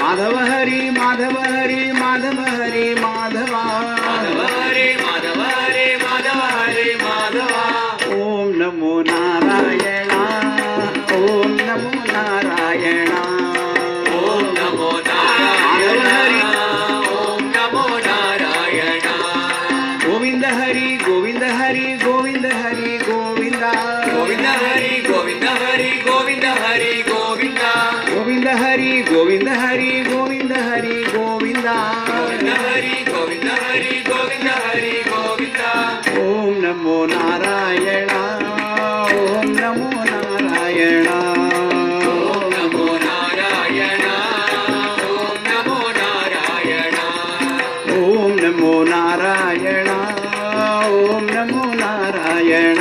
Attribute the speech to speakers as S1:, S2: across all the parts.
S1: माधव हरि माधव हरि माधव हरि माधवा
S2: माधव हरे माधव हरे माधव हरे माधवा
S1: ओम नमो नारायण ओम नमो नारायण
S2: ओम नमो नारायण ओम नमो नारायण
S1: गोविंद हरि गोविंद हरि गोविंद हरि गोविंदा
S2: गोविंद हरि गोविंद हरि गोविंद हरि गोविंदा
S1: गोविंद हरि गोविंद हरि गोविंद हरि गोविंदा
S2: गोविंद हरि गोविंद हरि गोविंद हरि गोविंदा
S1: ओम नमो नारायण ओम नमो नारायण
S2: ओम नमो नारायण ओम नमो नारायण
S1: ओम नमो नारायण ओम नमो नारायण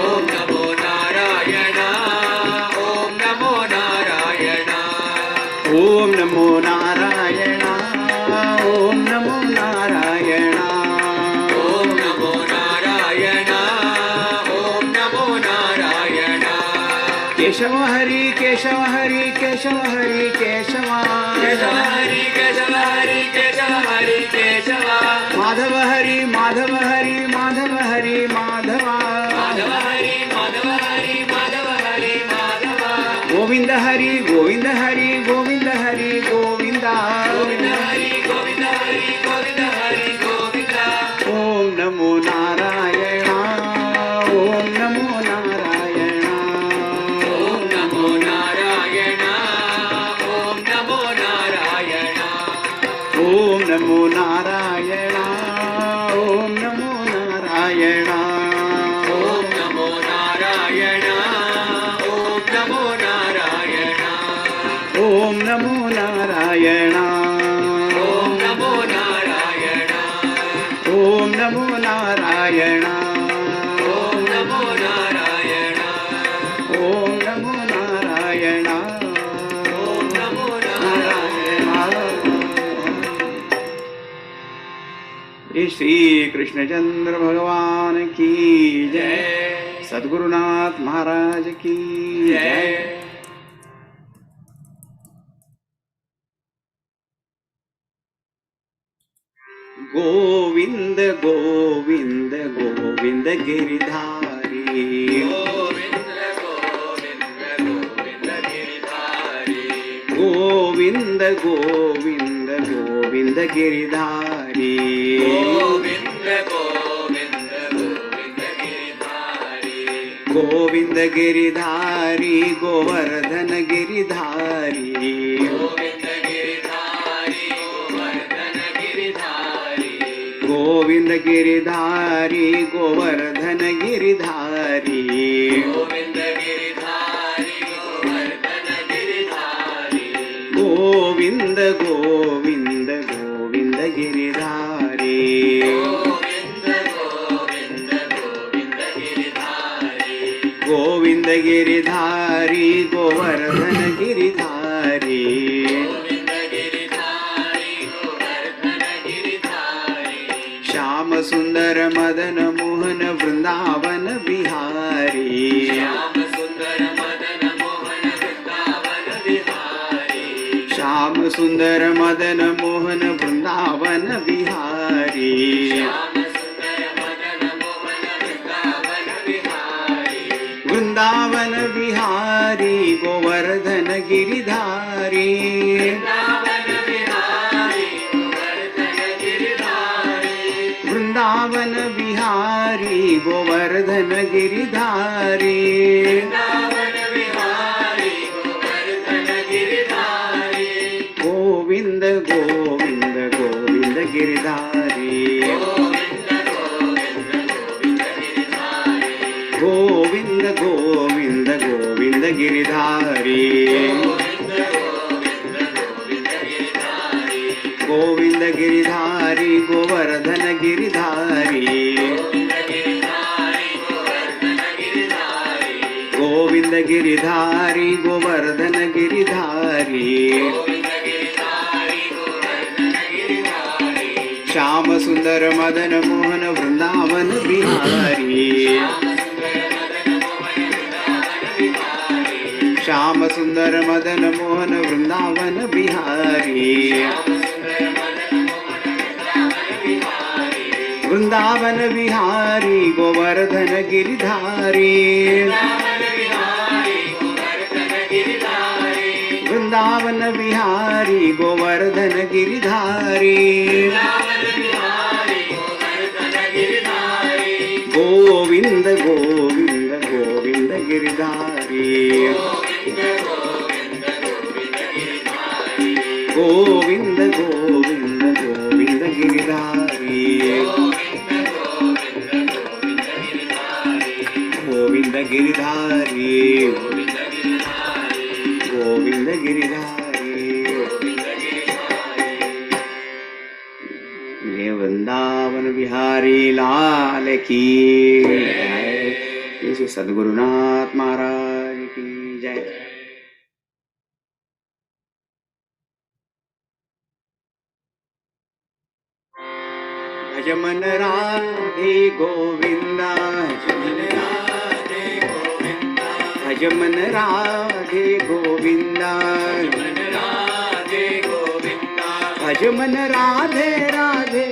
S2: ओम नमो नारायण ओम नमो नारायण
S1: ओम नमो नारायण ओम नमो नारायण
S2: ओम नमो नारायण ओम नमो नारायण
S1: केशव हरि केशव हरि केशव हरि केशव
S2: केशव हरि केशव हरि केशव हरि केशव
S1: माधव हरि माधव हरि माधव हरि माधवा
S2: माधव हरि माधव हरि माधव हरि माधव
S1: गोविंद हरि गोविंद हरि गोविंद हरि गोविंदा
S2: गोविंद हरि गोविंद हरि गोविंद हरि गोविंदा
S1: ओम नमो नारायण ओम नमो नारायण
S2: ओम नमो नारायण ओम नमो नारायण
S1: ओम नमो नारायण ओम नमो नारायण
S2: ओम नमो नारायण ओम नमो नारायण
S1: ओम नमो नारायण
S2: ओम नमो नारायण
S1: ओम नमो नारायण
S2: ओम नमो नारायण
S1: ओम नमो नारायण
S2: ओम नमो नारायण
S1: श्री कृष्णचंद्र भगवान की जय
S2: जय
S1: सद्गुरुनाथ महाराज की जय
S2: जय
S1: गोविंद गोविंद गोविंद गिरिधारी
S2: गोविंद गोविंद गोविंद गिरिधारी
S1: गोविंद गोविंद गोविंद गिरिधारी
S2: गोविंद गोविंद गोविंद गिरिधारी
S1: गोविंद गिरिधारी गोवर्धन गिरिधारी
S2: गोविंद गिरिधारी गोवर्धन गिरिधारी
S1: गोविंद गिरिधारी गोवर्धन गिरिधारी
S2: गोविंद गिरिधारी गोवर्धन गिरिधारी
S1: गोविंद गोविंद गोविंद गिरिधारी
S2: गोविंद गोविंद गोविंद गिरिधारी
S1: गोविंद गिरिधारी गोवर्धन गिरिधारी
S2: गोविंद गिरिधारी गोवर्धन गिरिधारी
S1: श्याम सुंदर मदन मोहन वृंदावन बिहारी
S2: श्याम सुंदर मदन मोहन वृंदावन बिहारी
S1: श्याम सुंदर मदन मोहन वृंदावन बिहारी
S2: श्याम सुंदर मदन मोहन वृंदावन बिहारी
S1: वृंदावन बिहारी गोवर्धन गिरिधारी
S2: वृंदावन बिहारी गोवर्धन गिरिधारी
S1: वृंदावन बिहारी गोवर्धन गिरिधारी
S2: वृंदावन बिहारी गोवर्धन गिरिधारी
S1: गोविंद गोविंद गोविंद गिरिधारी
S2: गोविंद गोविंद गोविंद गिरिधारी
S1: गोविंद गोविंद गोविंद गिरिधारी
S2: गोविंद गोविंद गोविंद गिरिधारी
S1: गोविंद गिरिधारी गोवर्धन गिरिधारी
S2: गोविंद गिरिधारी गोवर्धन गिरिधारी
S1: गोविंद गिरिधारी गोवर्धन गिरिधारी
S2: गोविंद गिरिधारी गोवर्धन गिरिधारी
S1: श्याम सुंदर मदन मोहन वृंदावन बिहारी
S2: श्याम सुंदर मदन मोहन वृंदावन बिहारी
S1: वृंदावन विहारी गोवर्धन गिरिधारी वृंदावन विहारी गोवर्धन गिरिधारी गोविंद गोविंद गोविंद गिरिधारी गोविंद गोविंद गोविंद गिरिधारी गोविंद गिरिधारी गोविंद गिरिधारी ये वृंदावन बिहारी लाल की जय। सद्गुरुनाथ महाराज की जय। भजमन राधे गोविंदा भजमन राधे गोविंदा भजमन राधे राधे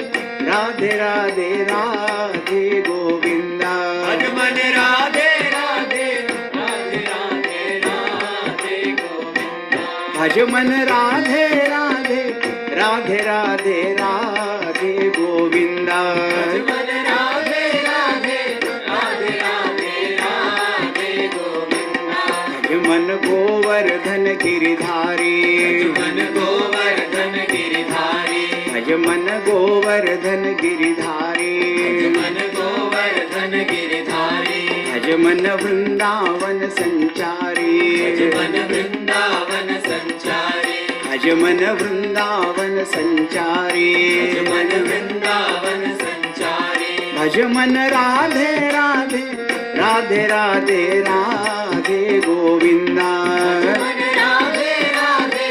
S1: राधे राधे राधे गोविंदा
S2: भजमन राधे राधे राधे राधे राधे गोविंदा
S1: भजमन राधे राधे राधे राधे राधे गोविंदा
S2: भजमन राधे राधे राधे राधे राधे गोविंदा
S1: भजमन गोवर्धन गिरिधारी
S2: भजमन गोवर्धन गिरिधारी
S1: भजमन गोवर्धन गिरिधारी
S2: भजमन गोवर्धन गिरिधारी
S1: भजमन वृंदावन संचारी
S2: भजमन वृंदावन संचारी
S1: भजमन वृंदावन संचारी
S2: भजमन वृंदावन संचारी
S1: भजमन राधे राधे राधे राधे राधे गोविंदा
S2: भजमन राधे राधे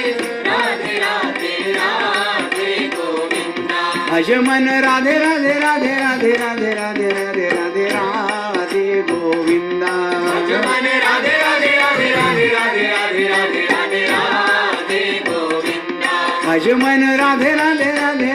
S2: राधे राधे राधे गोविंदा
S1: भजमन राधे राधे राधे राधे राधे राधे राधे राधे राधे गोविंदा
S2: भजमन राधे राधे राधे राधे राधे राधे राधे राधे राधे गोविंदा
S1: भजमन राधे राधे राधे राधे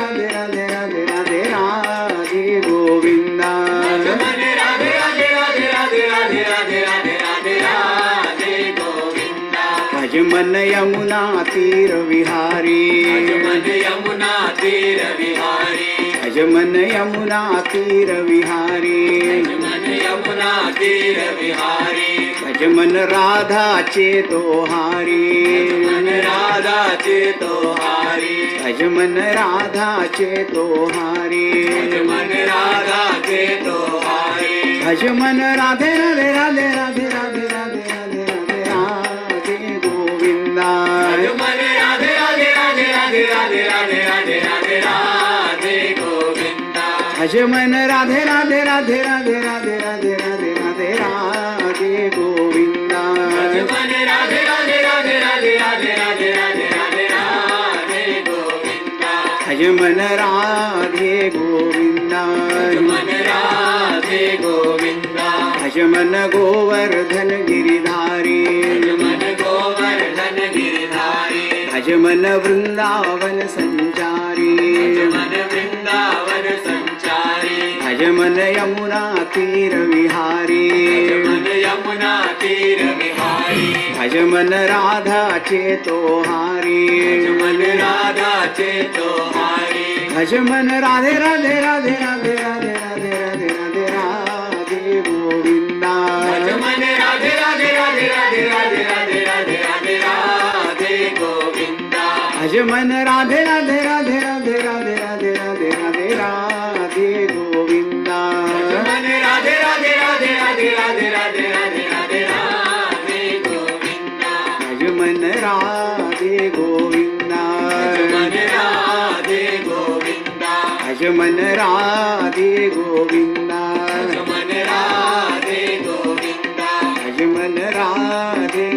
S1: राधे राधे राधे राधे राधे गोविंदा
S2: भजमन राधे राधे राधे राधे राधे राधे राधे राधे राधे गोविंदा
S1: भजमन यमुना तीर विहारी
S2: भजमन यमुना तीर विहारी
S1: भजमन यमुना तीर विहारी
S2: भजमन यमुना तीर विहारी
S1: भजमन राधा चेतोहारी
S2: भजमन राधा चेतोहारी
S1: भजमन राधा चेतोहारी
S2: भजमन राधा चेतोहारी
S1: भजमन राधे राधे राधे राधे राधे राधे राधे राधे राधे गोविंदा
S2: भजमन राधे राधे राधे राधे राधे राधे राधे राधे राधे गोविंदा
S1: भजमन राधे राधे राधे राधे राधे राधे राधे राधे राधे गोविंदा
S2: भजमन राधे राधे राधे राधे राधे राधे राधे राधे राधे गोविंदा
S1: भजमन राधे गोविंदा
S2: भजमन राधे गोविंदा
S1: भजमन गोवर्धन गिरिधारी
S2: भजमन गोवर्धन गिरिधारी
S1: भजमन वृंदावन संचारी
S2: भजमन वृंदावन संचारी
S1: भजमन यमुना तीर विहारी
S2: भजमन यमुना तीर विहारी
S1: भजमन राधा चेतोहारी
S2: भजमन राधा चेतोहारी
S1: भजमन राधे राधे राधे राधे राधे राधे राधे राधे राधे गोविंदा
S2: भजमन राधे राधे राधे राधे राधे राधे राधे राधे राधे गोविंदा
S1: भजमन राधे राधे राधे राधे राधे राधे राधे राधे राधे गोविंदा
S2: भजमन राधे राधे राधे राधे राधे राधे राधे राधे राधे गोविंदा
S1: भजमन राधे गोविंदा
S2: भजमन राधे गोविंदा
S1: भजमन राधे गोविंदा
S2: भजमन राधे गोविंदा
S1: भजमन राधे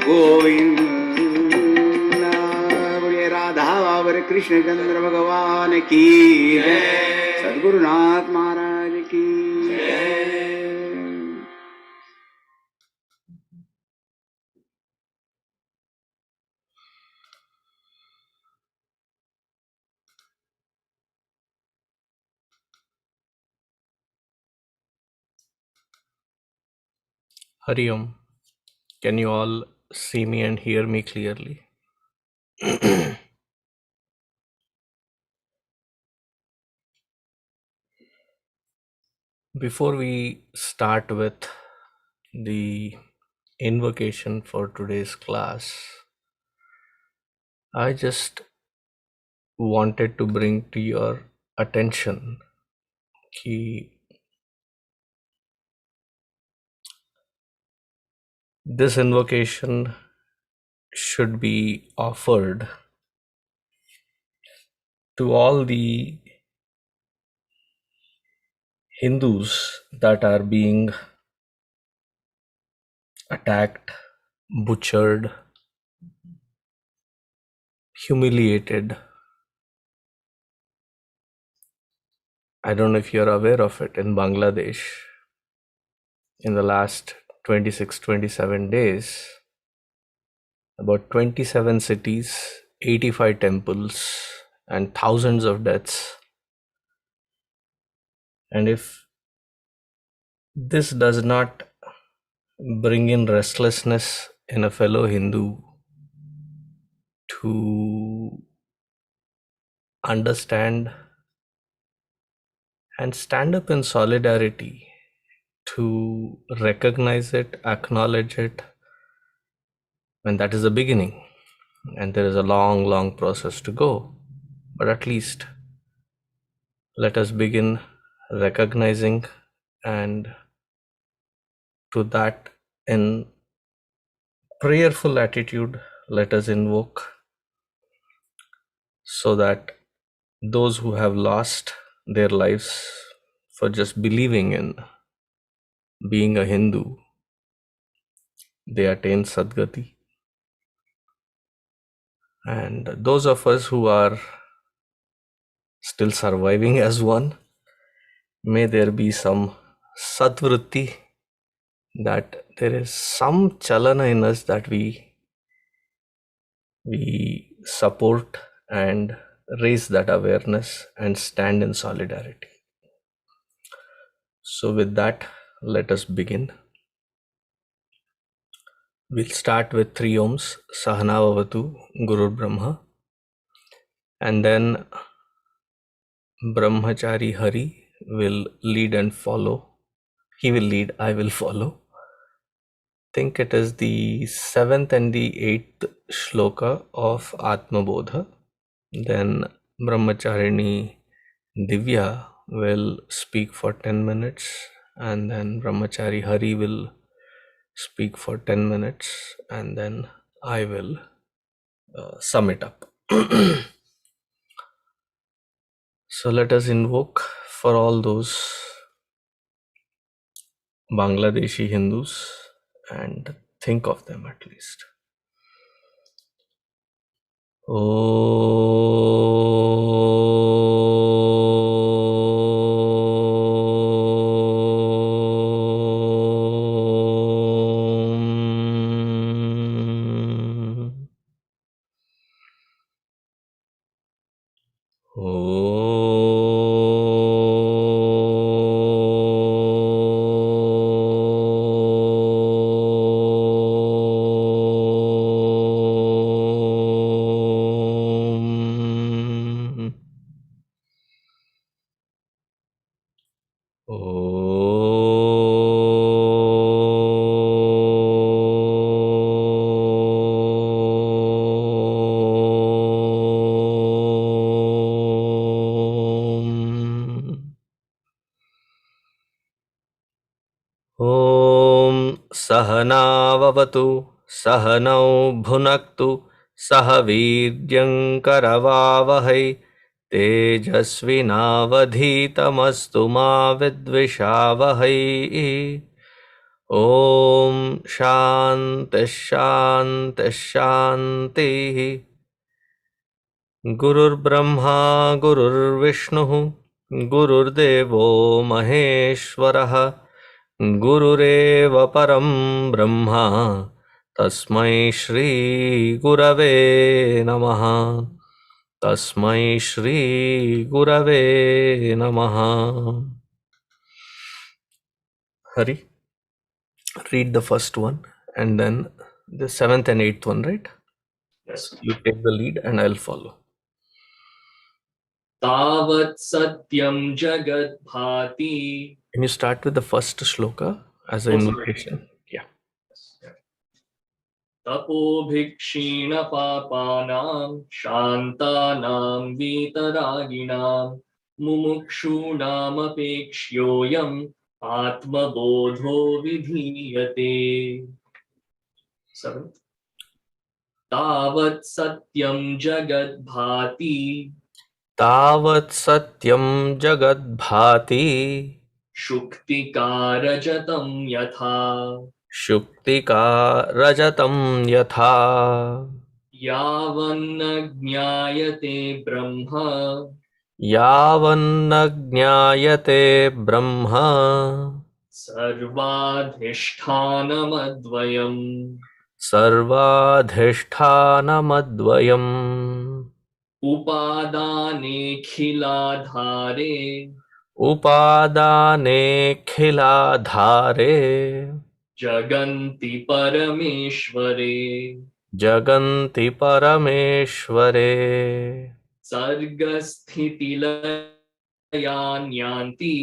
S1: गोविंदा। बोलिए राधा बाबर कृष्ण चंद्र भगवान की जय। सद्गुरुनाथ महाराज की जय।
S3: Hari Om. Can you all see me and hear me clearly? Before we start with the invocation for today's class, I just wanted to bring to your attention कि this invocation should be offered to all the Hindus that are being attacked, butchered, humiliated. I don't know if you're aware of it in Bangladesh. In the last 26, 27 days, about 27 cities, 85 temples, and thousands of deaths. And if this does not bring in restlessness in a fellow Hindu to understand and stand up in solidarity, to recognize it, acknowledge it, and that is the beginning. And there is a long, long process to go. But at least let us begin recognizing, and to that, in prayerful attitude, let us invoke, so that those who have lost their lives for just believing in being a Hindu, they attain Sadgati. And those of us who are still surviving as one, may there be some Satvritti, that there is some chalana in us that we support and raise that awareness and stand in solidarity. So with that, let us begin. We'll start with 3 Oms, Sahana Vavatu, Guru Brahma, and then Brahmachari Hari will lead and follow. He will lead, I will follow. Think it is the 7th and the 8th shloka of Atmabodha. Then Brahmacharini Divya will speak for 10 minutes, and then Brahmachari Hari will speak for 10 minutes, and then I will sum it up. So let us invoke for all those Bangladeshi Hindus and think of them at least. ॐ सहनाववतु सहनौ भुनक्तु सह वीर्यङ्करवावहै तेजस्विनावधीतमस्तु मा विद्विषावहै ॐ शान्तिः शान्तिः शान्तिः गुरुर्ब्रह्मा गुरुर्विष्णुः गुरुर्देवो महेश्वरः गुरुरेव परं ब्रह्मा तस्मै श्री गुरवे नमः तस्मै श्री गुरवे नमः. Hari, read the first one and then the seventh and eighth one, right?
S2: Yes.
S3: You take the lead and I'll follow.
S2: Tavat satyam jagat bhati.
S3: Can you start with the first shloka as an invocation? Yeah.
S2: Tapo bhikshina papanam shantanam vitaraginam mumukshunam apeksyoyam atmabodho vidhiyate. Seventh. Tavat satyam jagat bhati
S3: Tavat satyam jagad bhati
S2: shuktikarajatam yatha
S3: shuktika rajatam yatha
S2: yavanna jnayate brahma
S3: yavanna jnayate brahma
S2: sarvadhishthanam
S3: sarvadhishtanamadvayam
S2: upadane khiladhare
S3: upadane khiladhare
S2: jaganti parameshware
S3: jaganti parameshware
S2: sargasthitilayanyanti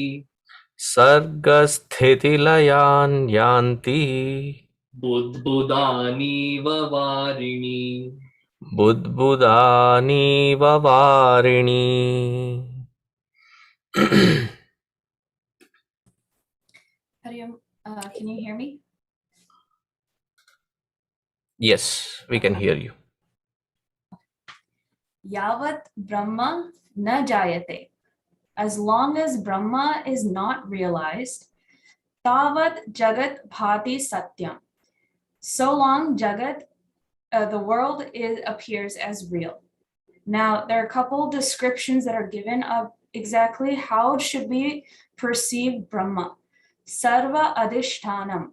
S3: sargasthitilayan yanti
S2: budbudani vavarini.
S3: budbudani vavarini.
S4: Hariam, can you hear me?
S3: Yes, we can hear you.
S4: Yavat Brahma na jayate. As long as Brahma is not realized, tavat jagat bhati satyam. So long Jagat, the world appears as real. Now, there are a couple descriptions that are given of exactly how should we perceive Brahma. Sarva adhishtanam.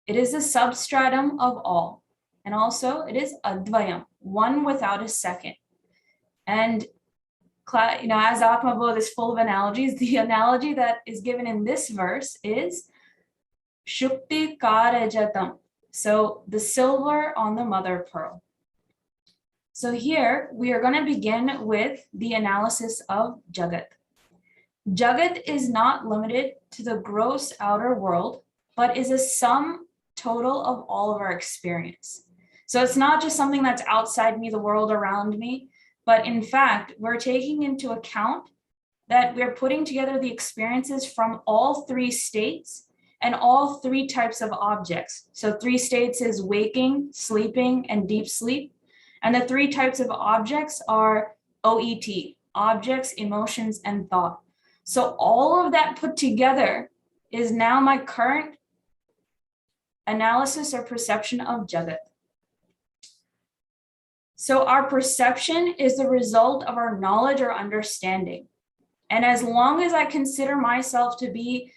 S4: It is a substratum of all. And also it is advayam, one without a second. And as Atmabodha is full of analogies, the analogy that is given in this verse is Shukti Karajatam. So the silver on the mother pearl. So here we are going to begin with the analysis of Jagat. Jagat is not limited to the gross outer world, but is a sum total of all of our experience. So it's not just something that's outside me, the world around me, but in fact, we're taking into account that we're putting together the experiences from all three states and all three types of objects. So 3 states is waking, sleeping, and deep sleep. And the 3 types of objects are OET, objects, emotions, and thought. So all of that put together is now my current analysis or perception of Jagat. So our perception is the result of our knowledge or understanding. And as long as I consider myself to be,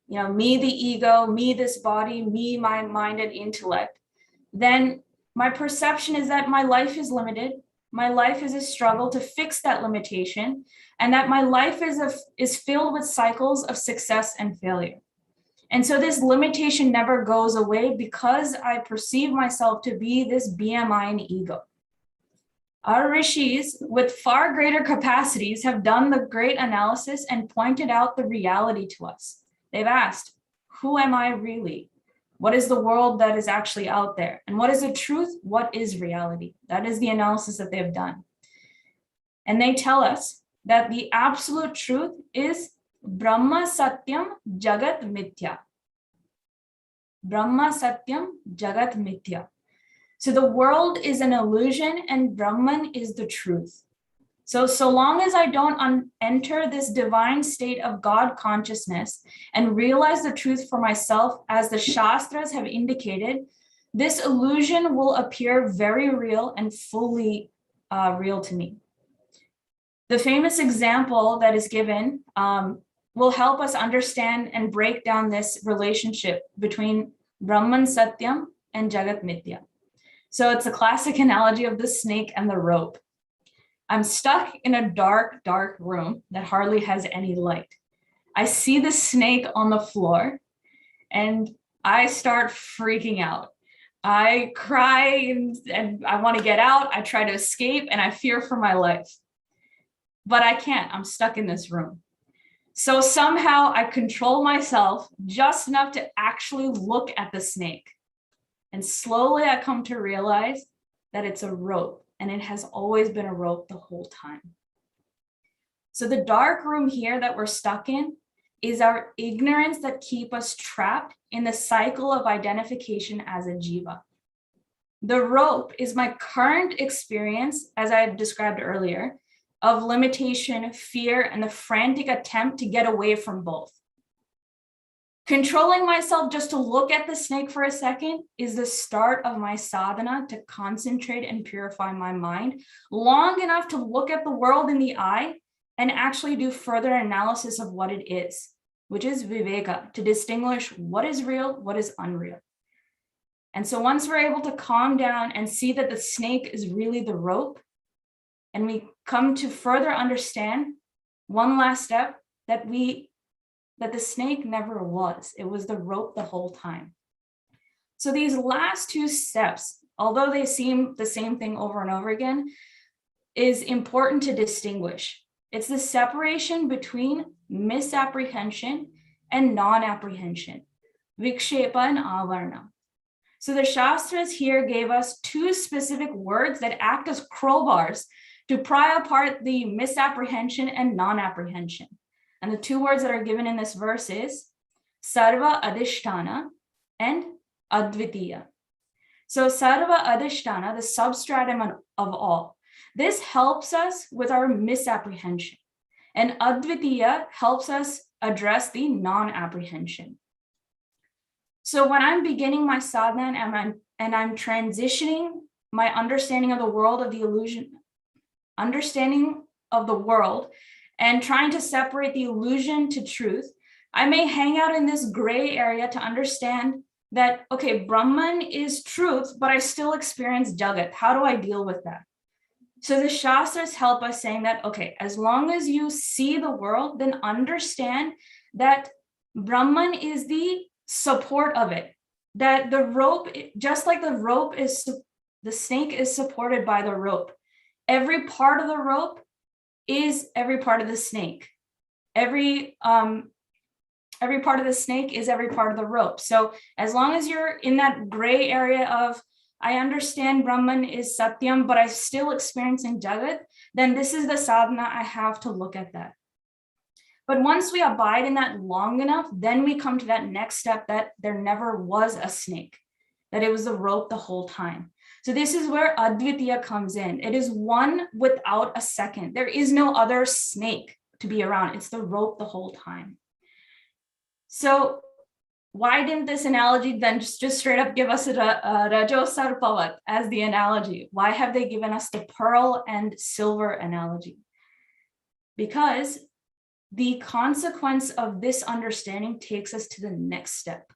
S4: me, the ego, me, this body, me, my mind and intellect, then my perception is that my life is limited. My life is a struggle to fix that limitation, and that my life is filled with cycles of success and failure. And so this limitation never goes away because I perceive myself to be this BMI and ego. Our rishis with far greater capacities have done the great analysis and pointed out the reality to us. They've asked, who am I really? What is the world that is actually out there? And what is the truth? What is reality? That is the analysis that they've done. And they tell us that the absolute truth is Brahma Satyam Jagat Mithya. Brahma Satyam Jagat Mithya. So the world is an illusion and Brahman is the truth. So long as I don't enter this divine state of God consciousness and realize the truth for myself, as the Shastras have indicated, this illusion will appear very real and fully real to me. The famous example that is given will help us understand and break down this relationship between Brahman Satyam and Jagat Mithya. So it's a classic analogy of the snake and the rope. I'm stuck in a dark, dark room that hardly has any light. I see the snake on the floor, And I start freaking out. I cry and I want to get out. I try to escape and I fear for my life. But I can't. I'm stuck in this room. So somehow I control myself just enough to actually look at the snake. And slowly I come to realize that it's a rope, and it has always been a rope the whole time. So the dark room here that we're stuck in is our ignorance that keep us trapped in the cycle of identification as a jiva. The rope is my current experience, as I described earlier, of limitation, fear, and the frantic attempt to get away from both. Controlling myself just to look at the snake for a second is the start of my sadhana to concentrate and purify my mind long enough to look at the world in the eye and actually do further analysis of what it is, which is viveka, to distinguish what is real, what is unreal. And so once we're able to calm down and see that the snake is really the rope, and we come to further understand one last step, that the snake never was. It was the rope the whole time. So these last two steps, although they seem the same thing over and over again, is important to distinguish. It's the separation between misapprehension and non-apprehension, vikshepa and avarna. So the Shastras here gave us two specific words that act as crowbars to pry apart the misapprehension and non-apprehension. And the two words that are given in this verse is sarva adhisthana and advitiya. So sarva adhisthana, the substratum of all, this helps us with our misapprehension. And advitiya helps us address the non-apprehension. So when I'm beginning my sadhana and I'm transitioning my understanding of the world of the illusion, understanding of the world, and trying to separate the illusion to truth, I may hang out in this gray area to understand that, okay, Brahman is truth, but I still experience Jagat. How do I deal with that? So the Shastras help us saying that, okay, as long as you see the world, then understand that Brahman is the support of it. That the rope, just like the rope is, the snake is supported by the rope. Every part of the rope is every part of the snake. Every part of the snake is every part of the rope. So as long as you're in that gray area of, I understand Brahman is Satyam, but I'm still experiencing Jagat, then this is the sadhana I have to look at that. But once we abide in that long enough, then we come to that next step, that there never was a snake, that it was the rope the whole time. So this is where Advitiya comes in. It is one without a second. There is no other snake to be around. It's the rope the whole time. So why didn't this analogy then just straight up give us a Rajo Sarpavat as the analogy? Why have they given us the pearl and silver analogy? Because the consequence of this understanding takes us to the next step.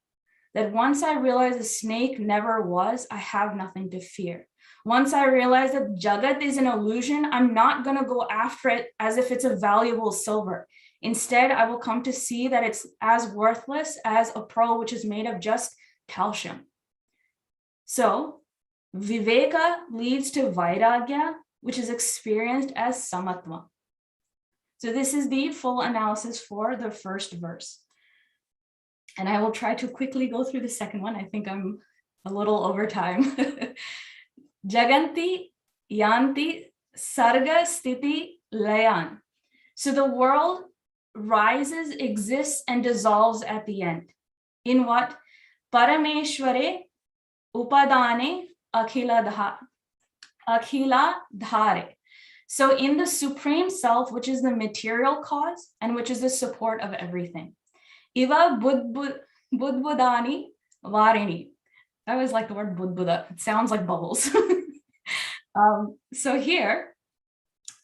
S4: That once I realize the snake never was, I have nothing to fear. Once I realize that Jagat is an illusion, I'm not going to go after it as if it's a valuable silver. Instead, I will come to see that it's as worthless as a pearl which is made of just calcium. So, Viveka leads to Vairagya, which is experienced as Samatva. So this is the full analysis for the first verse. And I will try to quickly go through the second one. I think I'm a little over time. Jaganti yanti sarga sthiti layan. So the world rises, exists, and dissolves at the end. In what? Parameshware upadane akhila dhare. So in the Supreme Self, which is the material cause and which is the support of everything. Iva budbudani varini. I always like the word budbuda. It sounds like bubbles. So here,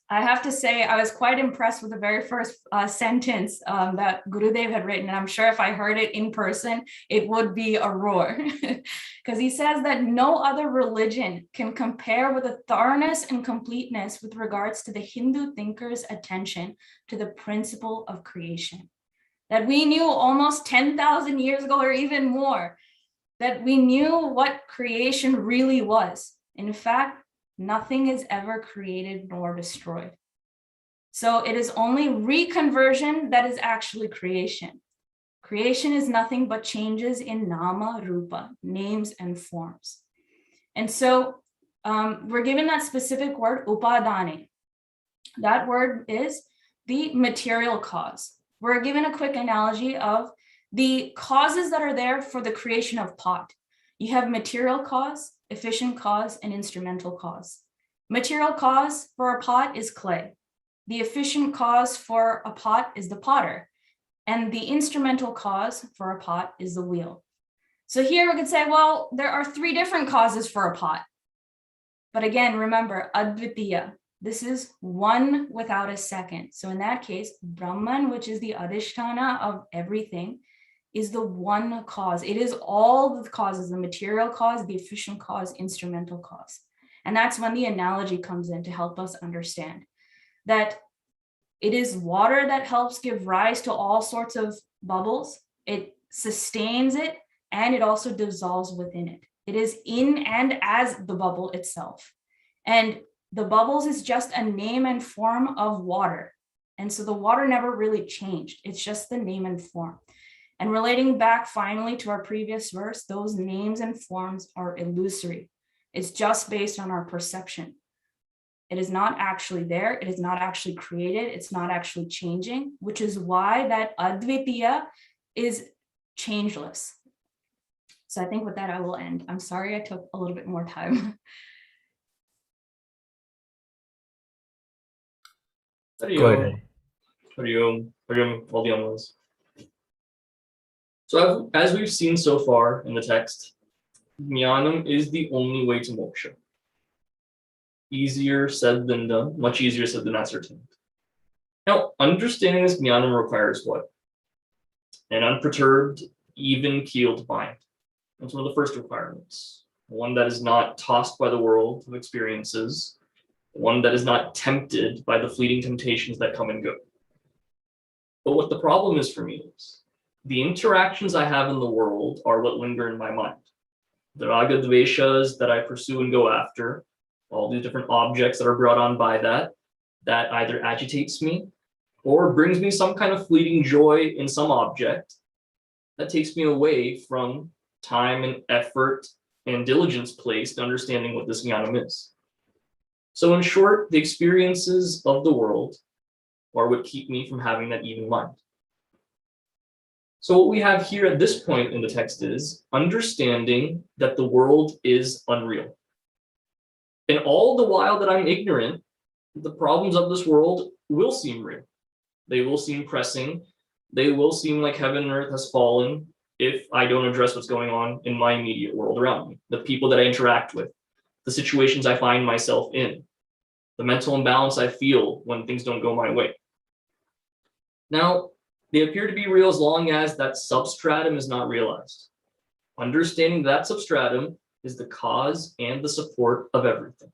S4: I have to say, I was quite impressed with the very first sentence that Gurudev had written. And I'm sure if I heard it in person, it would be a roar. Because he says that no other religion can compare with the thoroughness and completeness with regards to the Hindu thinker's attention to the principle of creation. that we knew almost 10,000 years ago or even more, that we knew what creation really was. In fact, nothing is ever created nor destroyed. So it is only reconversion that is actually creation. Creation is nothing but changes in nama, rupa, names and forms. And so we're given that specific word, upadane. That word is the material cause. We're given a quick analogy of the causes that are there for the creation of pot. You have material cause, efficient cause, and instrumental cause. Material cause for a pot is clay. The efficient cause for a pot is the potter. And the instrumental cause for a pot is the wheel. So here we could say, well, there are three different causes for a pot. But again, remember, advitiya. This is one without a second. So in that case, Brahman, which is the adhisthana of everything, is the one cause. It is all the causes, the material cause, the efficient cause, instrumental cause. And that's when the analogy comes in to help us understand that it is water that helps give rise to all sorts of bubbles. It sustains it, and it also dissolves within it. It is in and as the bubble itself. And the bubbles is just a name and form of water. And so the water never really changed. It's just the name and form. And relating back finally to our previous verse, those names and forms are illusory. It's just based on our perception. It is not actually there. It is not actually created. It's not actually changing, which is why that advitiya is changeless. So I think with that, I will end. I'm sorry I took a little bit more time.
S3: Go ahead.
S2: So as we've seen so far in the text, jnanam is the only way to moksha. Easier said than done, much easier said than ascertained. Now, understanding this jnanam requires what? An unperturbed, even-keeled mind. That's one of the first requirements. One that is not tossed by the world of experiences, one that is not tempted by the fleeting temptations that come and go. But what the problem is for me is, the interactions I have in the world are what linger in my mind. The raga dveshas that I pursue and go after, all these different objects that are brought on by that either agitates me or brings me some kind of fleeting joy in some object that takes me away from time and effort and diligence placed in understanding what this jnanam is. So in short, the experiences of the world are what keep me from having that even mind. So what we have here at this point in the text is understanding that the world is unreal. And all the while that I'm ignorant, the problems of this world will seem real. They will seem pressing. They will seem like heaven and earth has fallen if I don't address what's going on in my immediate world around me, the people that I interact with, the situations I find myself in, the mental imbalance I feel when things don't go my way. Now, they appear to be real as long as that substratum is not realized. Understanding that substratum is the cause and the support of everything.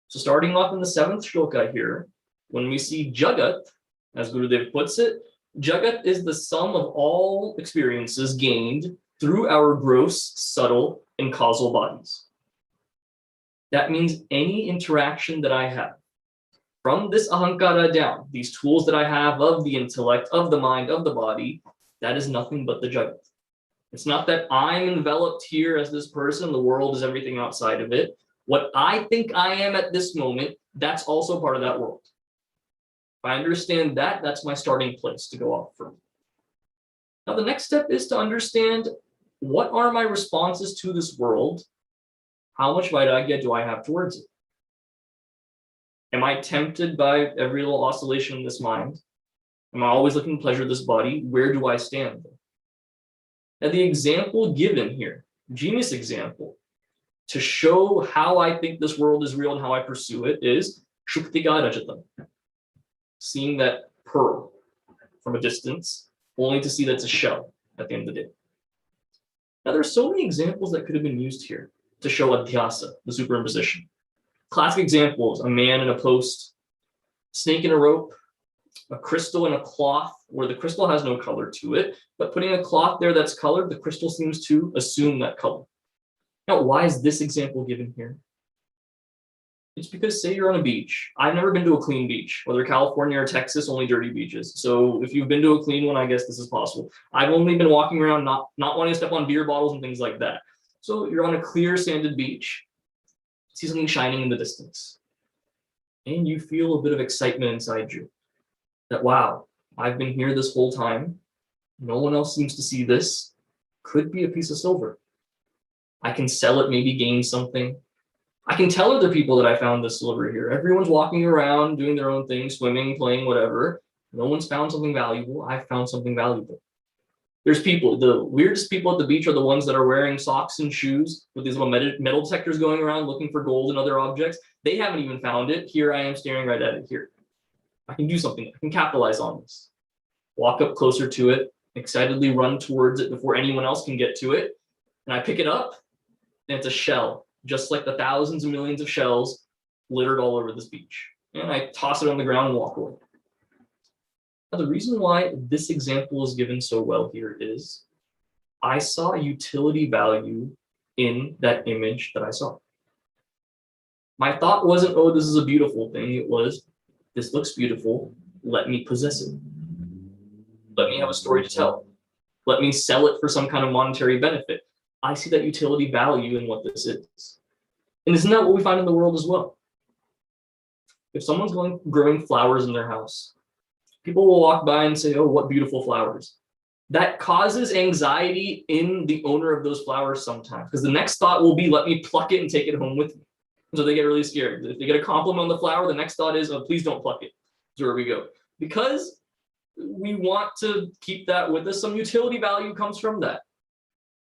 S2: So starting off in the 7th shloka here, when we see Jagat, as Gurudev puts it, Jagat is the sum of all experiences gained through our gross, subtle, and causal bodies. That means any interaction that I have from this ahankara down, these tools that I have of the intellect, of the mind, of the body, that is nothing but the Jagat. It's not that I'm enveloped here as this person, the world is everything outside of it. What I think I am at this moment, that's also part of that world. If I understand that, that's my starting place to go off from. Now, the next step is to understand what are my responses to this world? How much vairagya do I have towards it? Am I tempted by every little oscillation in this mind? Am I always looking to pleasure this body? Where do I stand? Now, the example given here, genius example, to show how I think this world is real and how I pursue it is Shuktika Rajatam. Seeing that pearl from a distance, only to see that it's a shell at the end of the day. Now, there's so many examples that could have been used here to show adhyasa, the superimposition. Classic examples, a man in a post, snake in a rope, a crystal and a cloth where the crystal has no color to it, but putting a cloth there that's colored, the crystal seems to assume that color. Now, why is this example given here? It's because say you're on a beach. I've never been to a clean beach, whether California or Texas, only dirty beaches. So if you've been to a clean one, I guess this is possible. I've only been walking around not wanting to step on beer bottles and things like that. So you're on a clear sanded beach, see something shining in the distance, and you feel a bit of excitement inside you that, wow, I've been here this whole time. No one else seems to see this. Could be a piece of silver. I can sell it, maybe gain something. I can tell other people that I found this silver here. Everyone's walking around, doing their own thing, swimming, playing, whatever. No one's found something valuable. I found something valuable. There's people, the weirdest people at the beach are the ones that are wearing socks and shoes with these little metal detectors going around looking for gold and other objects. They haven't even found it. Here I am staring right at it here. I can do something. I can capitalize on this. Walk up closer to it, excitedly run towards it before anyone else can get to it. And I pick it up, and it's a shell, just like the thousands and millions of shells littered all over this beach. And I toss it on the ground and walk away. Now, the reason why this example is given so well here is I saw utility value in that image that I saw. My thought wasn't, oh, this is a beautiful thing. It was, this looks beautiful. Let me possess it. Let me have a story to tell. Let me sell it for some kind of monetary benefit. I see that utility value in what this is. And isn't that what we find in the world as well? If someone's growing flowers in their house, people will walk by and say, oh, what beautiful flowers. That causes anxiety in the owner of those flowers sometimes, because the next thought will be, let me pluck it and take it home with me. So they get really scared. If they get a compliment on the flower, the next thought is, oh, please don't pluck it. That's where we go. Because we want to keep that with us, some utility value comes from that.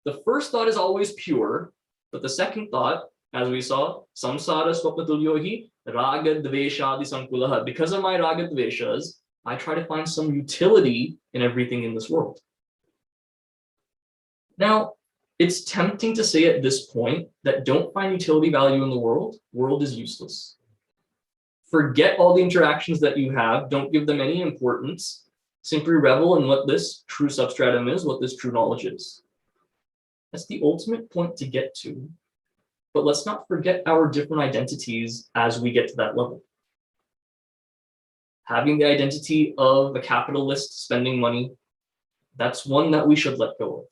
S2: The first thought is always pure, but the second thought, as we saw, samsara swapnatulyohi raga dveshadi sankulaha. Because of my raga dveshas, I try to find some utility in everything in this world. Now, it's tempting to say at this point that don't find utility value in the world is useless. Forget all the interactions that you have, don't give them any importance, simply revel in what this true substratum is, what this true knowledge is. That's the ultimate point to get to, but let's not forget our different identities as we get to that level. Having the identity of a capitalist spending money, that's one that we should let go of.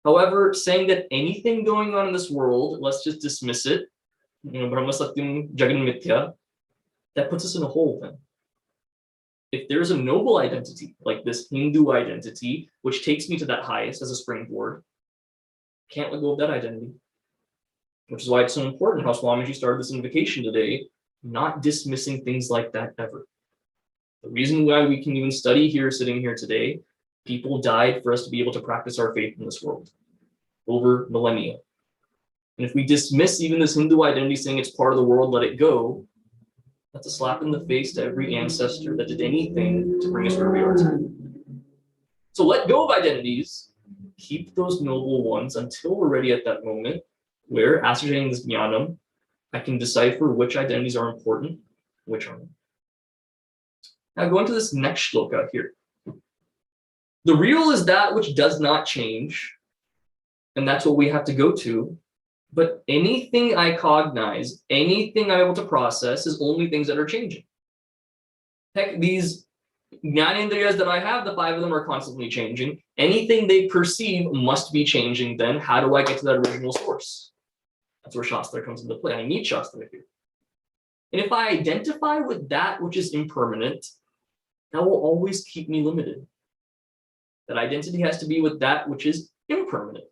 S2: However, saying that anything going on in this world, let's just dismiss it, Brahma Satyam Jagan Mithya, that puts us in a hole then. If there's a noble identity, like this Hindu identity, which takes me to that highest as a springboard, can't let go of that identity. Which is why it's so important how Swamiji started this invocation today, not dismissing things like that ever. The reason why we can even study here, sitting here today, people died for us to be able to practice our faith in this world over millennia. And if we dismiss even this Hindu identity saying it's part of the world, let it go, that's a slap in the face to every ancestor that did anything to bring us where we are today. So let go of identities, keep those noble ones until we're ready at that moment where, ascertaining this jnanam, I can decipher which identities are important, which aren't. Now going to this next shloka here. The real is that which does not change, and that's what we have to go to. But anything I cognize, anything I'm able to process is only things that are changing. Heck, these jnanendriyas that I have, the 5 of them are constantly changing. Anything they perceive must be changing then. How do I get to that original source? That's where Shastra comes into play. I need Shastra here. And if I identify with that which is impermanent, that will always keep me limited. That identity has to be with that which is impermanent.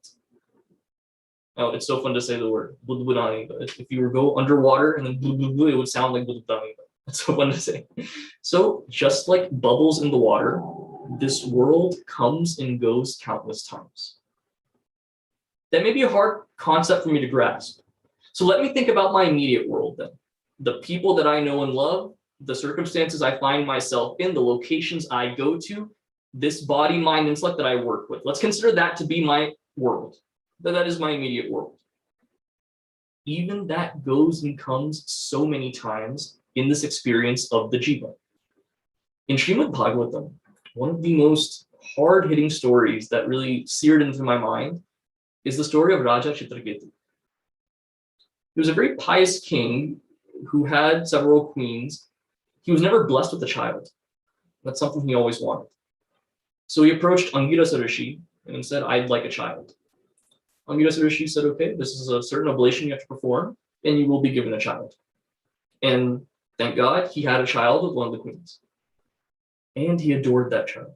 S2: Oh, it's so fun to say the word. If you were go underwater and then it would sound like It's so fun to say. So just like bubbles in the water, this world comes and goes countless times. That may be a hard concept for me to grasp. So let me think about my immediate world then. The people that I know and love, the circumstances I find myself in, the locations I go to, this body, mind, intellect that I work with. Let's consider that to be my world. That is my immediate world. Even that goes and comes so many times in this experience of the jiva. In Srimad Bhagavatam, one of the most hard-hitting stories that really seared into my mind is the story of Raja Chitraketu. He was a very pious king who had several queens. He was never blessed with a child. That's something he always wanted. So he approached Angirasa Rishi and said, I'd like a child. Angirasa Rishi said, okay, this is a certain oblation you have to perform, and you will be given a child. And thank God he had a child with one of the queens. And he adored that child.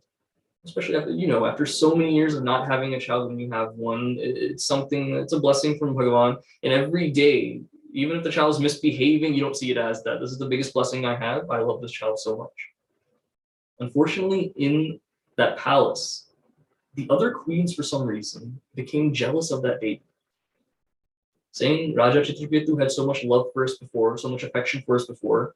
S2: Especially after, after so many years of not having a child, when you have one, it's a blessing from Bhagavan. And every day, even if the child is misbehaving, you don't see it as that. This is the biggest blessing I have. I love this child so much. Unfortunately, in that palace, the other queens, for some reason, became jealous of that baby, saying Raja Chitraketu had so much love for us before, so much affection for us before.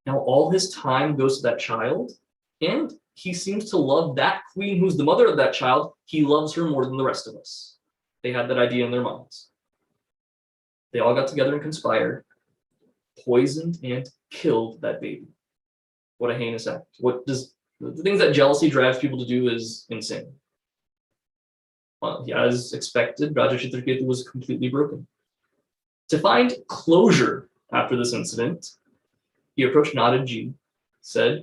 S2: Now all his time goes to that child, and he seems to love that queen who's the mother of that child. He loves her more than the rest of us. They had that idea in their minds. They all got together and conspired, poisoned and killed that baby. What a heinous act. The things that jealousy drives people to do is insane. As expected, Raja Chitraketu was completely broken. To find closure after this incident, he approached Nadaji, said,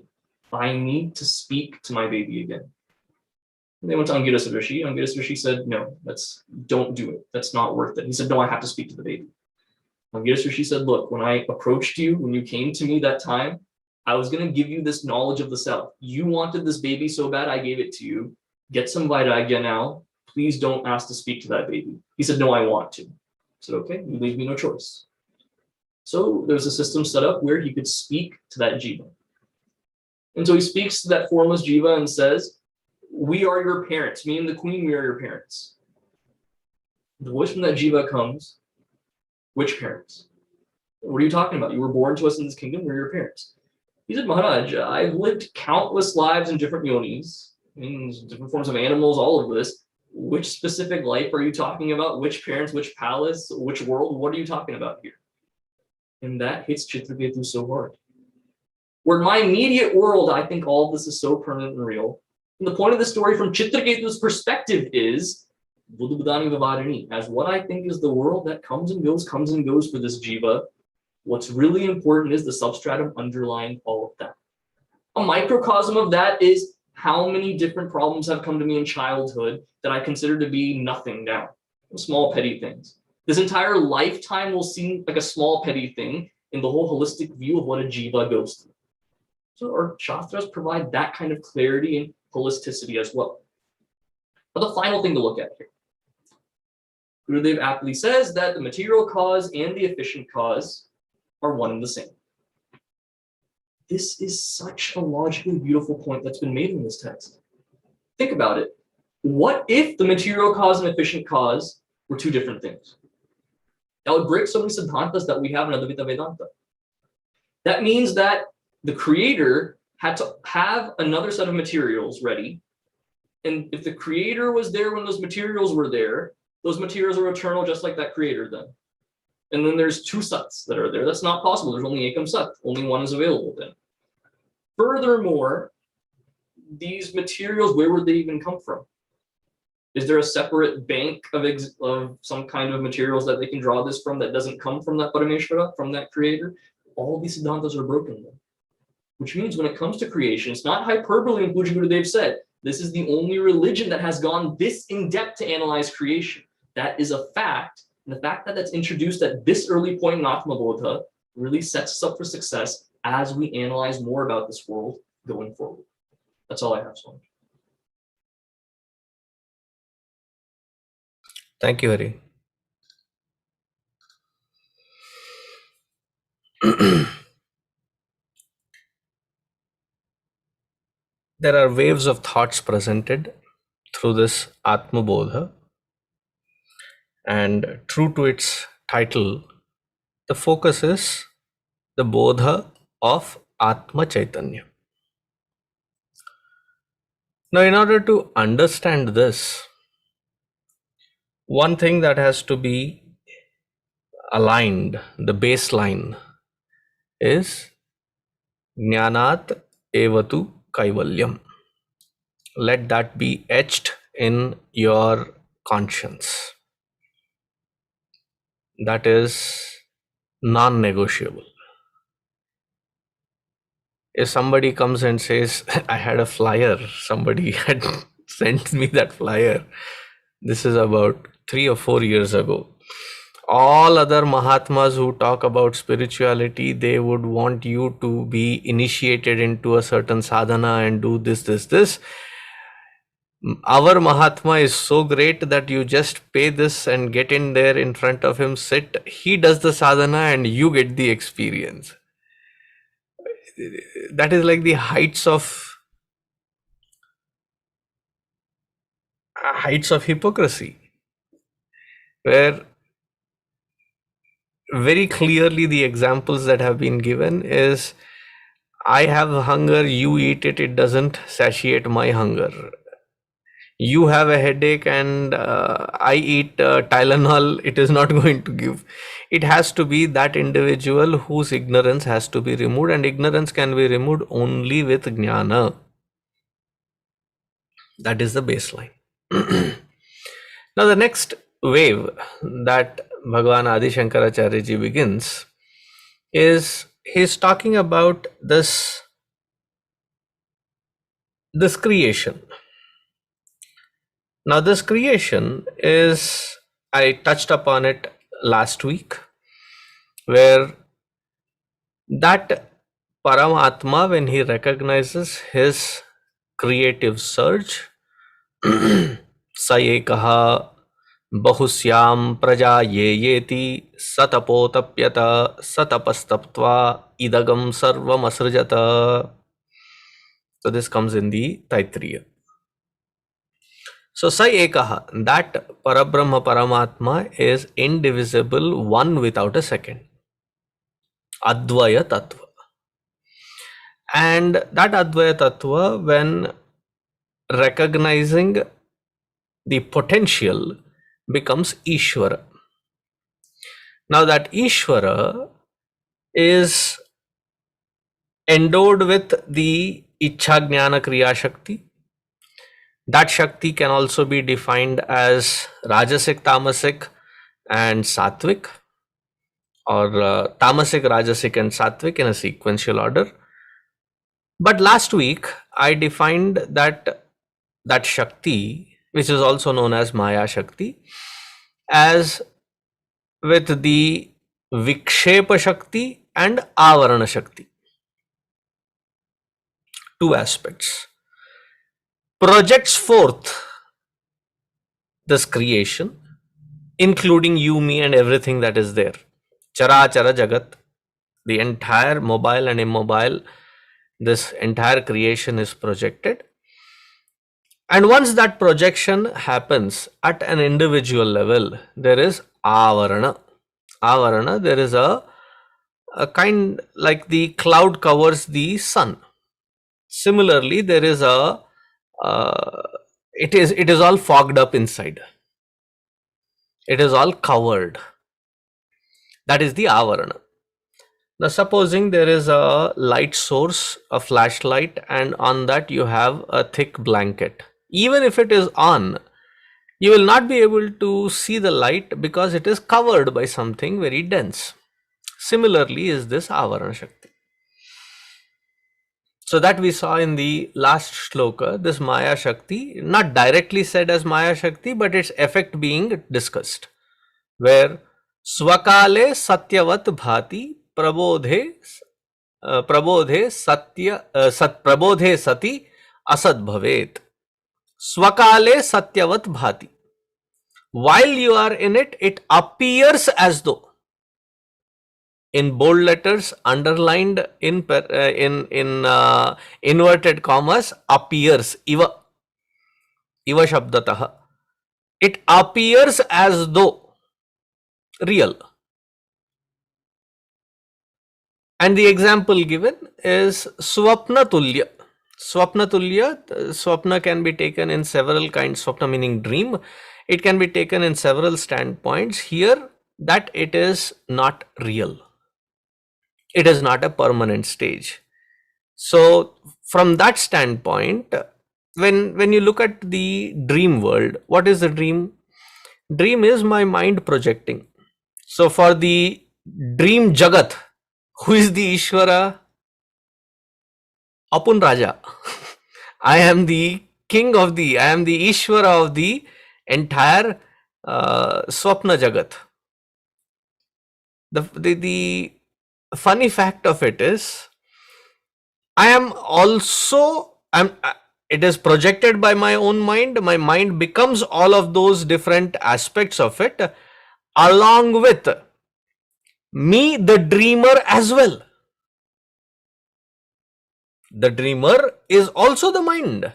S2: I need to speak to my baby again. And they went to Angirasa Rishi. Angirasa Rishi said, no, don't do it. That's not worth it. He said, no, I have to speak to the baby. Angirasa Rishi said, look, when I approached you, when you came to me that time, I was going to give you this knowledge of the self. You wanted this baby so bad, I gave it to you. Get some Vairagya now. Please don't ask to speak to that baby. He said, no, I want to. I said, okay, you leave me no choice. So there was a system set up where he could speak to that jiva. And so he speaks to that formless jiva and says, we are your parents. Me and the queen, we are your parents. The voice from that jiva comes, which parents? What are you talking about? You were born to us in this kingdom, we're your parents. He said, Maharaj, I've lived countless lives in different yonis, in different forms of animals, all of this. Which specific life are you talking about? Which parents, which palace, which world? What are you talking about here? And that hits Chitraketu so hard. Where in my immediate world, I think all of this is so permanent and real. And the point of the story from Chitraketu's perspective is as what I think is the world that comes and goes for this jiva. What's really important is the substratum underlying all of that. A microcosm of that is how many different problems have come to me in childhood that I consider to be nothing now, small petty things. This entire lifetime will seem like a small petty thing in the whole holistic view of what a jiva goes through. So our shastras provide that kind of clarity and holisticity as well. But the final thing to look at here. Gurudev aptly says that the material cause and the efficient cause are one and the same. This is such a logically beautiful point that's been made in this text. Think about it. What if the material cause and efficient cause were two different things? That would break so many siddhantas that we have in Advaita-Vedanta. That means that the creator had to have another set of materials ready. And if the creator was there when those materials were there, those materials are eternal just like that creator then. And then there's two sats that are there. That's not possible. There's only ekam sat. Only one is available then. Furthermore, these materials, where would they even come from? Is there a separate bank of some kind of materials that they can draw this from that doesn't come from that Parameshvara, from that creator? All these siddhantas are broken then. Which means when it comes to creation, it's not hyperbole in Puja Gurudev said. This is the only religion that has gone this in depth to analyze creation. That is a fact. And the fact that that's introduced at this early point in ātmabodha really sets us up for success as we analyze more about this world going forward. That's all I have, Swami.
S3: Thank you, Hari. There are waves of thoughts presented through this Atmabodha, and true to its title, the focus is the Bodha of Atma Chaitanya. Now, in order to understand this, one thing that has to be aligned, the baseline, is Jnanat evatu kaivalyam. Let that be etched in your conscience. That is non-negotiable. If somebody comes and says, I had a flyer, somebody had sent me that flyer, this is about 3 or 4 years ago. All other Mahatmas who talk about spirituality, they would want you to be initiated into a certain sadhana and do this. Our Mahatma is so great that you just pay this and get in there in front of him, sit, he does the sadhana and you get the experience. That is like the heights of hypocrisy, where very clearly the examples that have been given is, I have hunger, you eat it, it doesn't satiate my hunger. You have a headache and I eat Tylenol, it is not going to give. It has to be that individual whose ignorance has to be removed, and ignorance can be removed only with jnana. That is the baseline. Now the next wave that Bhagavan Adi Shankaracharya ji begins is, he's talking about this creation. Now this creation is, I touched upon it last week, where that Paramatma, when he recognizes his creative surge, sa ekaha bahusyam praja yeti satapotapyata satapastaptva idagam sarvam asrajata. So this comes in the Taittiriya. So sa ekaha, that Parabrahma Paramatma is indivisible, one without a second. Advaita-Tattvam. And that Advaita-Tattva, when recognizing the potential, becomes Ishvara. Now that Ishvara is endowed with the Ichha Jnana Kriya Shakti. That Shakti can also be defined as Rajasic, Tamasic and Sattvic, or Tamasic, Rajasic and Sattvic in a sequential order. But last week I defined that Shakti, which is also known as Maya Shakti, as with the Vikshepa Shakti and Avarana Shakti. Two aspects. Projects forth this creation, including you, me and everything that is there. Chara Chara Jagat, the entire mobile and immobile, this entire creation is projected. And once that projection happens at an individual level, there is Avarana. Avarana, there is a kind, like the cloud covers the sun. Similarly, there is a it is all fogged up inside. It is all covered. That is the Avarana. Now supposing there is a light source, a flashlight, and on that you have a thick blanket. Even if it is on, you will not be able to see the light because it is covered by something very dense. Similarly is this Avarana Shakti. So that we saw in the last shloka, this Maya Shakti, not directly said as Maya Shakti, but its effect being discussed, where Swakale Satyavat Bhati Prabodhe Prabodhe Sati Asad Bhavet. Swakale Satyavat Bhati. While you are in it, it appears as though. In bold letters, underlined in inverted commas, appears. Iva Shabdataha. It appears as though real. And the example given is Swapna Tulya. Swapna Tulya, Swapna can be taken in several kinds. Swapna meaning dream. It can be taken in several standpoints. Here, that it is not real. It is not a permanent stage. So from that standpoint, when you look at the dream world, what is the dream? Dream is my mind projecting. So for the dream Jagat, who is the Ishvara? Apun Raja. I am the king of I am the Ishvara of the entire Swapna Jagat. The funny fact of it is, I am also, it is projected by my own mind. My mind becomes all of those different aspects of it, along with me, the dreamer, as well. The dreamer is also the mind.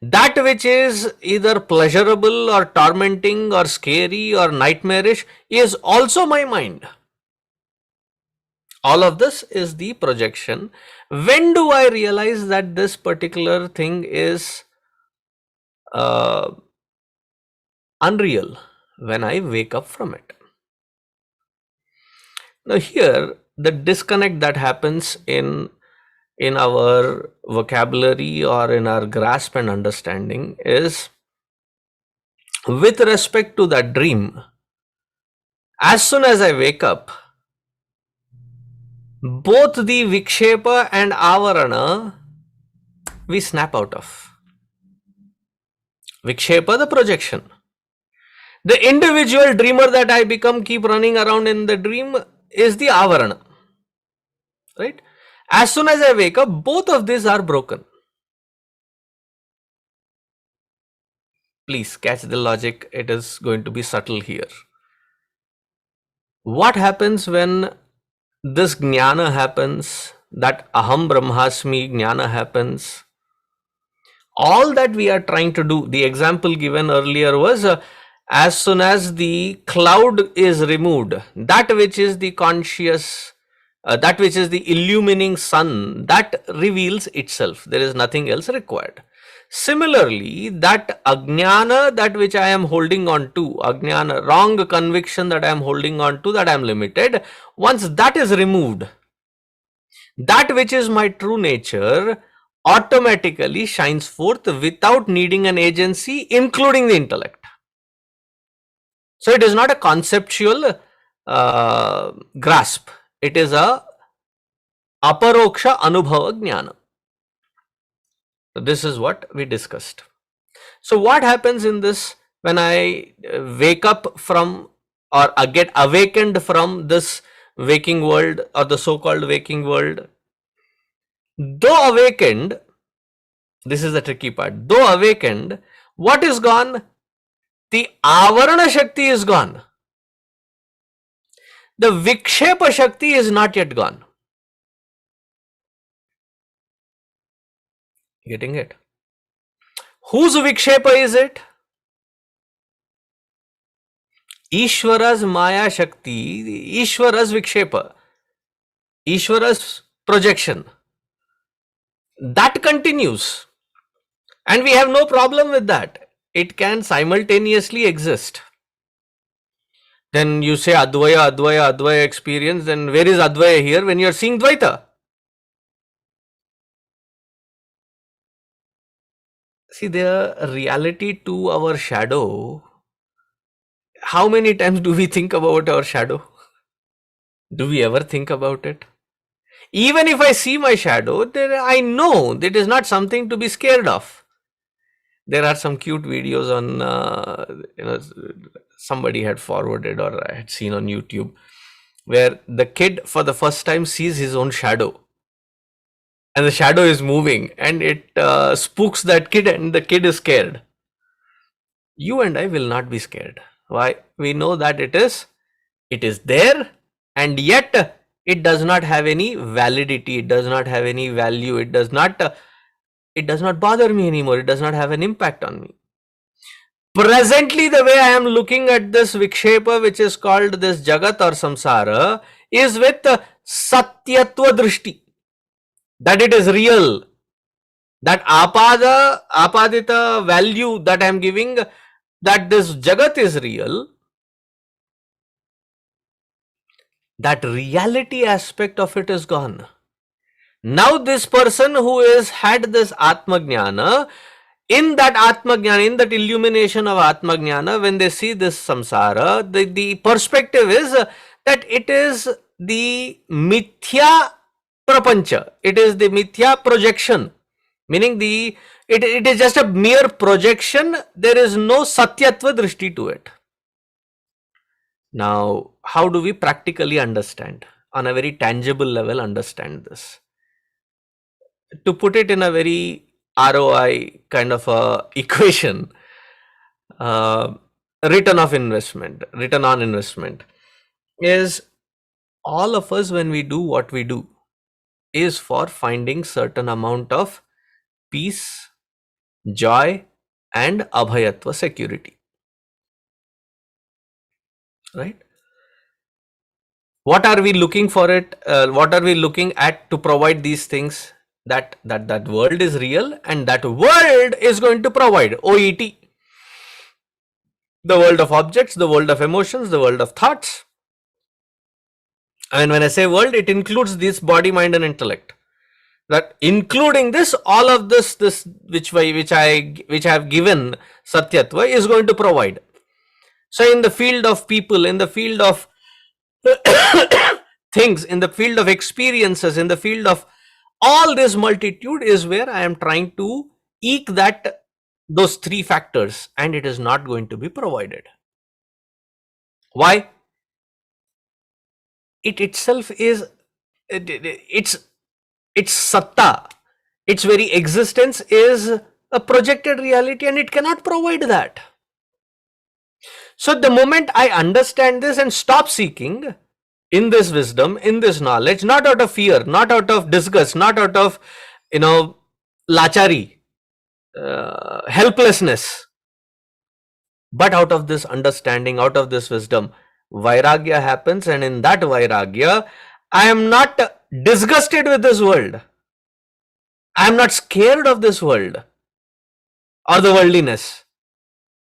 S3: That which is either pleasurable or tormenting or scary or nightmarish is also my mind. All of this is the projection. When do I realize that this particular thing is unreal? When I wake up from it. Now here, the disconnect that happens in our vocabulary or in our grasp and understanding is, with respect to that dream, as soon as I wake up, both the Vikshepa and Avarana we snap out of. Vikshepa, the projection. The individual dreamer that I become, keep running around in the dream, is the Avarana. Right? As soon as I wake up, both of these are broken. Please catch the logic, it is going to be subtle here. What happens when this jnana happens, that aham brahmasmi jnana happens? All that we are trying to do, the example given earlier was, as soon as the cloud is removed, that which is the conscious, that which is the illumining sun, that reveals itself. There is nothing else required. Similarly, that ajnana, that which I am holding on to, ajnana, wrong conviction that I am holding on to, that I am limited, once that is removed, that which is my true nature automatically shines forth without needing an agency, including the intellect. So it is not a conceptual grasp. It is a aparoksha anubhava jnana. So this is what we discussed. So what happens in this when I wake up from, or I get awakened from this waking world, or the so-called waking world? Though awakened, this is the tricky part, though awakened, what is gone? The Avarana Shakti is gone. The Vikshepa Shakti is not yet gone. Getting it? Whose Vikshepa is it? Ishvara's Maya Shakti, Ishvara's Vikshepa, Ishvara's projection. That continues. And we have no problem with that. It can simultaneously exist. Then you say Advaya, Advaya, Advaya experience, then where is Advaya here when you are seeing Dvaita? See, the reality to our shadow, how many times do we think about our shadow? Do we ever think about it? Even if I see my shadow, then I know that is not something to be scared of. There are some cute videos on, somebody had forwarded or I had seen on YouTube, where the kid for the first time sees his own shadow. And the shadow is moving and it spooks that kid and the kid is scared. You and I will not be scared. Why? We know that it is there, and yet it does not have any validity. It does not have any value. It does not bother me anymore. It does not have an impact on me. Presently, the way I am looking at this Vikshepa, which is called this Jagat or Samsara, is with Satyatva Drishti. That it is real. That apadita value that I am giving, that this Jagat is real, that reality aspect of it is gone. Now this person who has had this Atma-jnana, in that Atma-jnana, in that illumination of Atma-jnana, when they see this samsara, the perspective is that it is the mithya prapancha, it is the mithya projection, meaning it is just a mere projection, there is no satyatva drishti to it. Now, how do we practically understand, on a very tangible level, understand this? To put it in a very ROI kind of a equation, return on investment is, all of us when we do what we do is for finding certain amount of peace, joy and abhayatva, security, right? What are we looking for it? What are we looking at to provide these things? That world is real and that world is going to provide OET. The world of objects, the world of emotions, the world of thoughts. And when I say world, it includes this body, mind and intellect. That including this, all of this which I have given Satyatva is going to provide. So in the field of people, in the field of things, in the field of experiences, in the field of all this multitude is where I am trying to eke those three factors, and it is not going to be provided. Why? It itself is, its satta, its very existence is a projected reality and it cannot provide that. So the moment I understand this and stop seeking in this wisdom, in this knowledge, not out of fear, not out of disgust, not out of, lachari, helplessness, but out of this understanding, out of this wisdom, vairagya happens, and in that vairagya, I am not disgusted with this world. I am not scared of this world or the worldliness.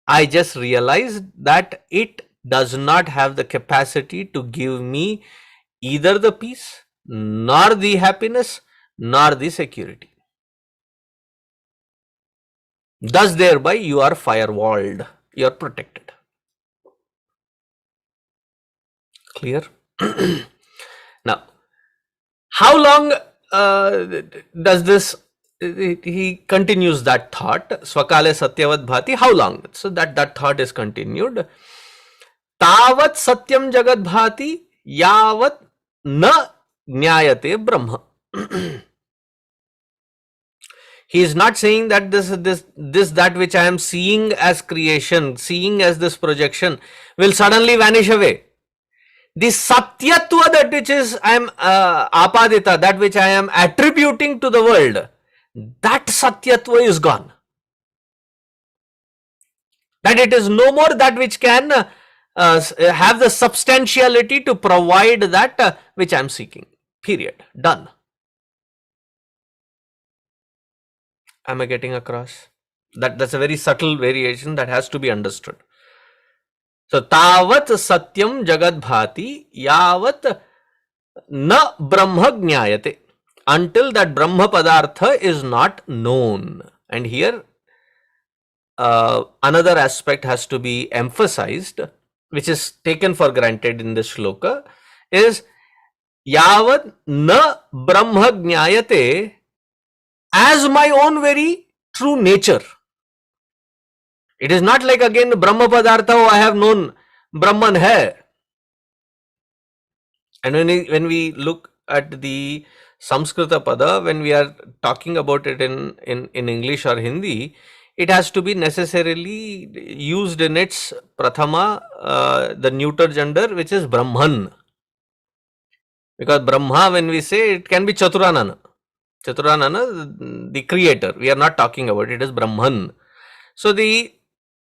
S3: I just realized that it does not have the capacity to give me either the peace, nor the happiness, nor the security. Thus, thereby, you are firewalled, you are protected. Clear? Now, how long does this, he continues that thought, Swakale Satyavad Bhati, how long? So that thought is continued. Tavat Satyam Jagat Bhati, Yavat Na Nyayate Brahma. He is not saying that that which I am seeing as creation, seeing as this projection, will suddenly vanish away. The satyatva, that which is I am apadita, that which I am attributing to the world, that satyatva is gone. That it is no more that which can have the substantiality to provide that which I am seeking. Period. Done. Am I getting across? That's a very subtle variation that has to be understood. So, tavat satyam jagat bhati yavat na brahma jnayate, until that brahma padartha is not known. And here another aspect has to be emphasized, which is taken for granted in this shloka, is yavat na brahma jnayate, as my own very true nature. It is not like again Brahma Padartha, I have known Brahman hai. And when we look at the Samskrita Pada, when we are talking about it in English or Hindi, it has to be necessarily used in its Prathama, the neuter gender, which is Brahman. Because Brahma, when we say, it can be Chaturanana. Chaturanana, the creator, we are not talking about it, is Brahman. So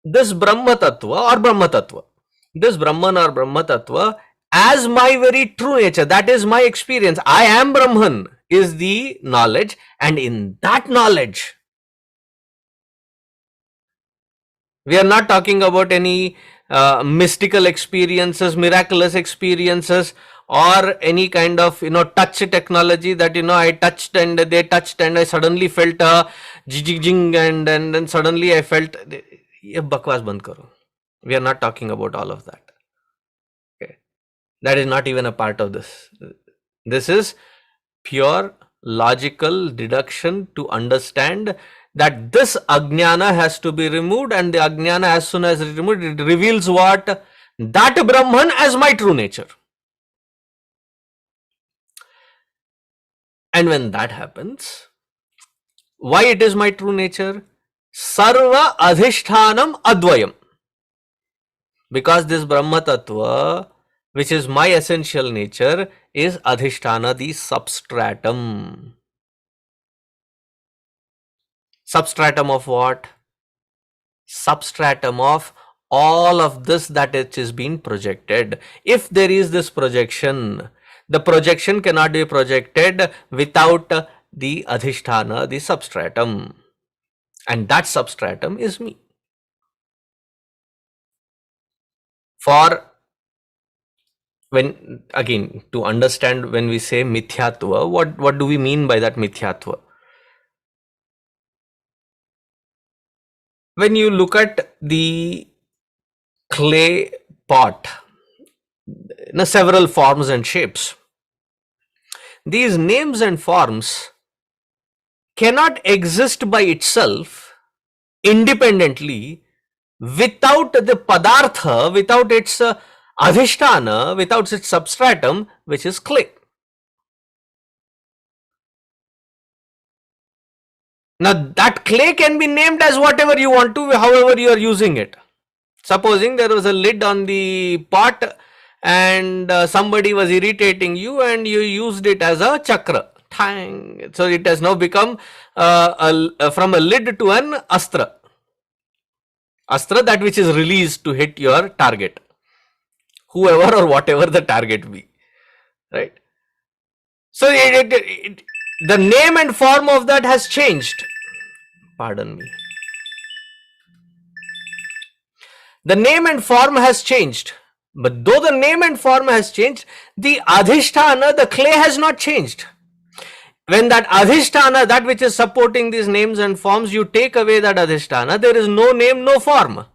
S3: this Brahma Tattva or Brahma Tattva, this Brahman or Brahma Tattva, as my very true nature, that is my experience, I am Brahman, is the knowledge, and in that knowledge, we are not talking about any mystical experiences, miraculous experiences, or any kind of touch technology that I touched and they touched and I suddenly felt a jing and then suddenly I felt ye bakwas band karo. We are not talking about all of that. Okay, that is not even a part of this. This is pure logical deduction to understand that this ajnana has to be removed, and the ajnana, as soon as it is removed, it reveals what? That Brahman as my true nature. And when that happens, why it is my true nature? Sarva adhishthanam advayam. Because this Brahma Tattva, which is my essential nature, is adhisthana, the substratum. Substratum of what? Substratum of all of this that it is being projected. If there is this projection, the projection cannot be projected without the adhisthana, the substratum. And that substratum is me. For when, again, to understand when we say mithyatva, what do we mean by that mithyatva? When you look at the clay pot, several forms and shapes, these names and forms cannot exist by itself independently without the padartha, without its adhisthana, without its substratum, which is clay. Now that clay can be named as whatever you want to, however you are using it. Supposing there was a lid on the pot and somebody was irritating you and you used it as a chakra. Tang. So it has now become from a lid to an astra. Astra, that which is released to hit your target, whoever or whatever the target be, right? So the name and form of that has changed. Pardon me. The name and form has changed, but though the name and form has changed, the adhisthana, the clay, has not changed. When that adhisthana, that which is supporting these names and forms, you take away that adhisthana, there is no name, no form.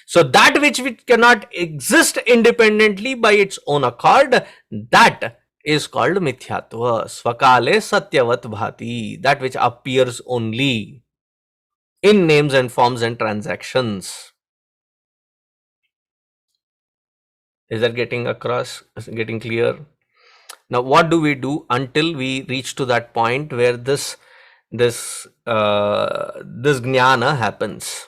S3: So that which cannot exist independently by its own accord, that is called mithyatva. Svakale satyavat bhati, that which appears only in names and forms and transactions. Is that getting across? Is it getting clear? Now, what do we do until we reach to that point where this jnana happens?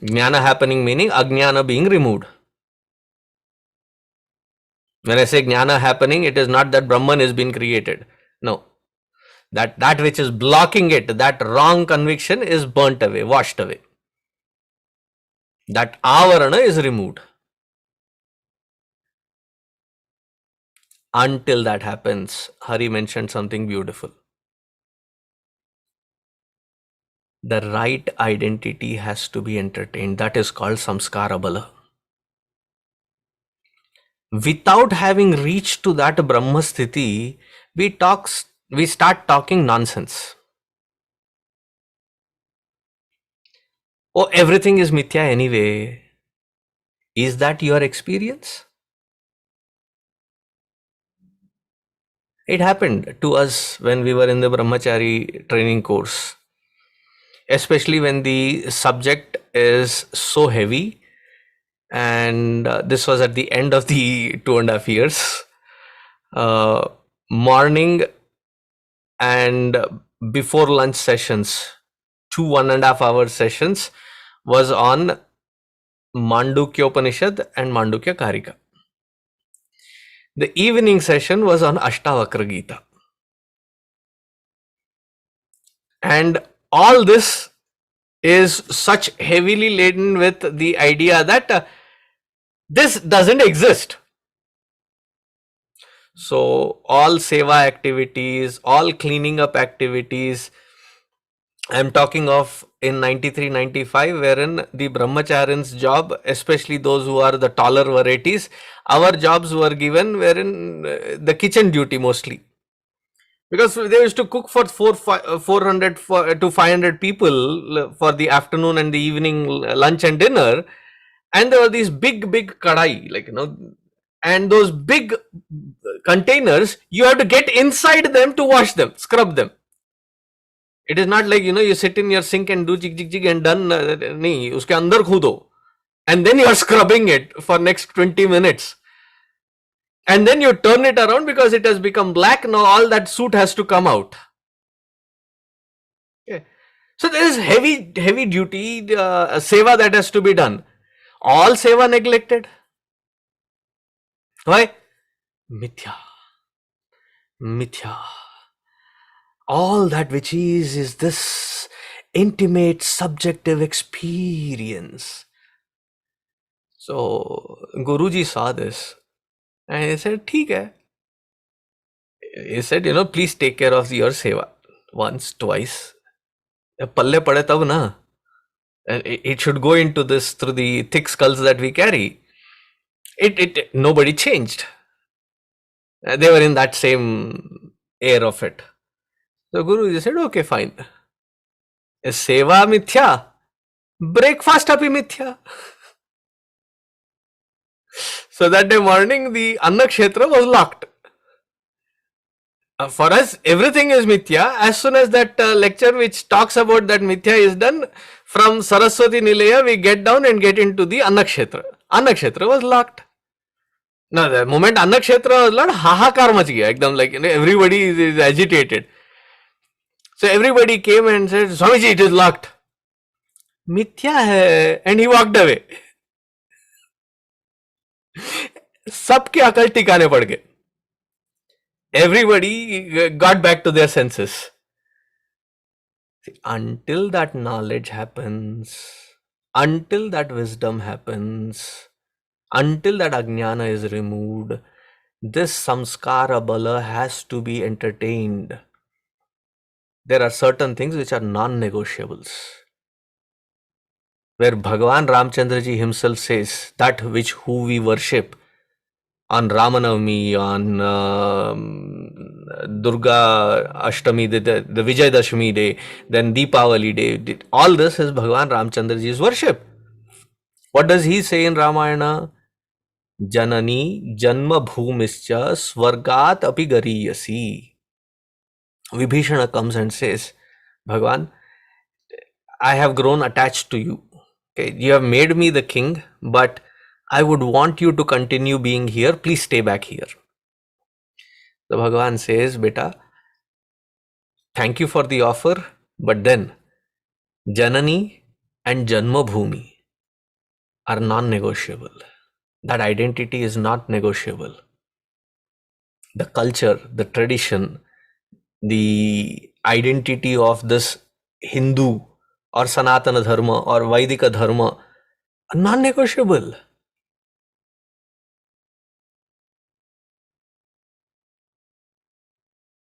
S3: Jnana happening meaning ajnana being removed. When I say jnana happening, it is not that Brahman is being created. No. That which is blocking it, that wrong conviction is burnt away, washed away. That avarana is removed. Until that happens, Hari mentioned something beautiful. The right identity has to be entertained. That is called samskara bala. Without having reached to that Brahma sthiti, we start talking nonsense. Oh, everything is mithya anyway. Is that your experience? It happened to us when we were in the Brahmachari training course. Especially when the subject is so heavy, and this was at the end of the 2.5 years. Morning and before lunch sessions, 2 1.5 hour sessions was on Mandukya Upanishad and Mandukya Karika. The evening session was on Ashtavakra Gita. And all this is such heavily laden with the idea that this doesn't exist. So all seva activities, all cleaning up activities, I'm talking of in 93-95, wherein the brahmacharin's job, especially those who are the taller varieties, our jobs were given wherein the kitchen duty mostly. Because they used to cook for 400 to 500 people for the afternoon and the evening lunch and dinner. And there were these big kadai, like, and those big containers, you have to get inside them to wash them, scrub them. It is not like, you sit in your sink and do jig jig jig and done. Nahi, uske andar khudo. And then you are scrubbing it for next 20 minutes. And then you turn it around because it has become black. Now all that soot has to come out. Okay. So there is heavy duty, seva that has to be done. All seva neglected. Why? Mithya. All that which is this intimate subjective experience. So Guruji saw this and he said, "Theek hai." He said, please take care of your seva once, twice. Palle pade tab na. And it should go into this through the thick skulls that we carry. Nobody changed. They were in that same air of it. So Guruji said, okay, fine. Seva mithya, breakfast api mithya. So that day morning, the Annakshetra was locked. For us, everything is mithya. As soon as that lecture which talks about that mithya is done, from Saraswati Nilaya, we get down and get into the Annakshetra. Annakshetra was locked. Now, the moment Annakshetra was locked, hahakar mach gaya. Ekdam, like, everybody is agitated. So everybody came and said, Swamiji, it is locked. Mithya hai. And he walked away. Sabke akal tikane pad gaye. Everybody got back to their senses. See, until that knowledge happens, until that wisdom happens, until that ajnana is removed, this samskara bala has to be entertained. There are certain things which are non-negotiables. Where Bhagavan Ramchandraji himself says that which who we worship on Ramanavami, on Durga Ashtami, the Vijayadashmi day, then Deepavali day, all this is Bhagavan Ramchandraji's worship. What does he say in Ramayana? Janani janma bhumischa swargat api gariyasi. Vibhishana comes and says, Bhagavan, I have grown attached to you. Okay, you have made me the king, but I would want you to continue being here. Please stay back here. The Bhagavan says, Beta, thank you for the offer, but then Janani and Janma Bhumi are non-negotiable. That identity is not negotiable. The culture, the tradition, the identity of this Hindu or Sanatana Dharma or Vaidika Dharma are non-negotiable.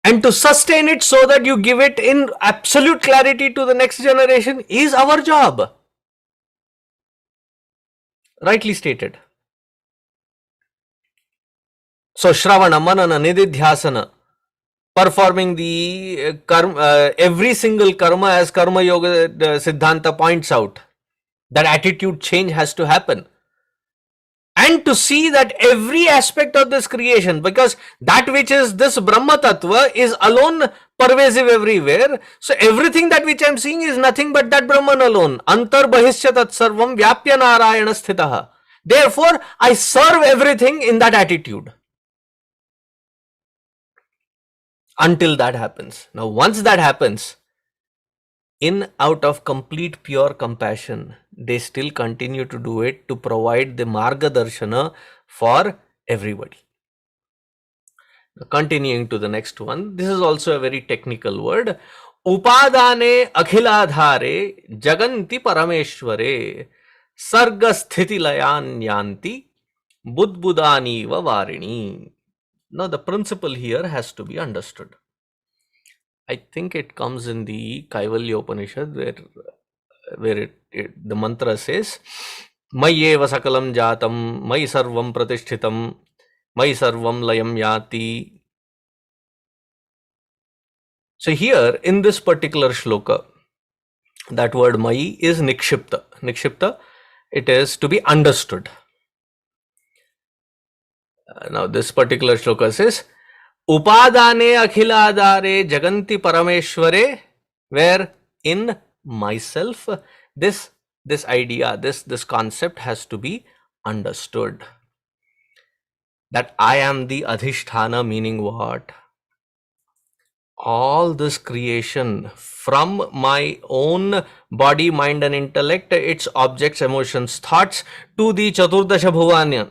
S3: And to sustain it so that you give it in absolute clarity to the next generation is our job. Rightly stated. So Shravana, Manana, Nididhyasana, performing the karma, every single karma as Karma Yoga Siddhanta points out, that attitude change has to happen. And to see that every aspect of this creation, because that which is this Brahma Tattva is alone pervasive everywhere. So everything that which I am seeing is nothing but that Brahman alone. Antar Bahishya Tat Sarvam Vyapya Narayana Sthitaha. Therefore, I serve everything in that attitude. Until that happens. Now, once that happens, out of complete pure compassion, they still continue to do it to provide the Marga Darshana for everybody. Continuing to the next one, this is also a very technical word. Upadane akhiladhare jaganti parameshware sarga sthiti layan yanti budbudani va varini. Now the principle here has to be understood. I think it comes in the Kaivalya Upanishad where the mantra says, Mayyeva sakalam jatam, Mayi sarvam pratishthitam, Mayi sarvam layam yati. So here in this particular shloka, that word Mayi is nikshipta. Nikshipta, it is to be understood. Now this particular shloka says, Upadane akhiladare jaganti parameshware, where in myself this idea, this concept has to be understood. That I am the adhishthana, meaning what? All this creation from my own body, mind and intellect, its objects, emotions, thoughts, to the Chaturdasha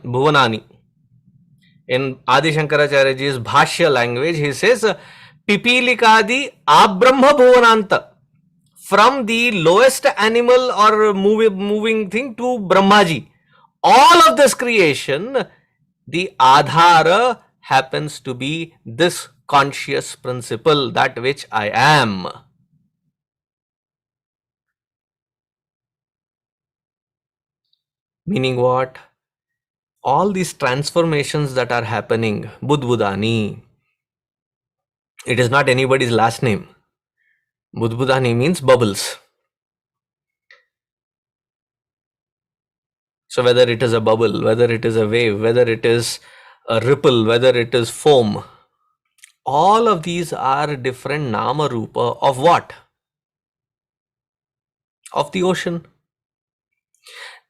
S3: Bhuvanani. In Adi Shankaracharya's Bhashya language, he says, Pipilikadi Abrahma Bhuvananta. From the lowest animal or moving thing to Brahmaji. All of this creation, the Adhara happens to be this conscious principle, that which I am. Meaning what? All these transformations that are happening, Budbudani, it is not anybody's last name. Budbudani means bubbles. So whether it is a bubble, whether it is a wave, whether it is a ripple, whether it is foam, all of these are different nama rupa of what? Of the ocean.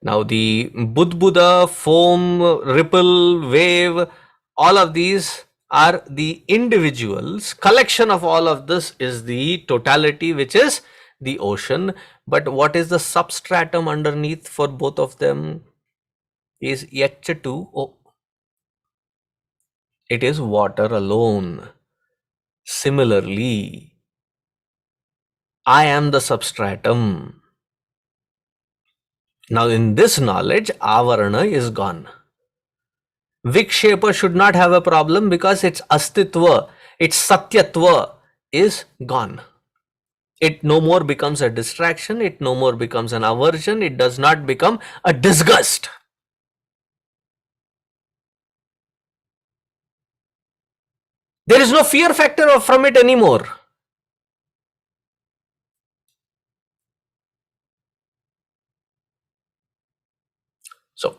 S3: Now the Budbuda, foam, ripple, wave, all of these are the individuals. Collection of all of this is the totality, which is the ocean. But what is the substratum underneath for both of them? Is Yachatu. It is water alone. Similarly, I am the substratum. Now in this knowledge, avarana is gone. Vikshepa should not have a problem because its astitva, its satyatva is gone. It no more becomes a distraction, it no more becomes an aversion, it does not become a disgust. There is no fear factor from it anymore. So,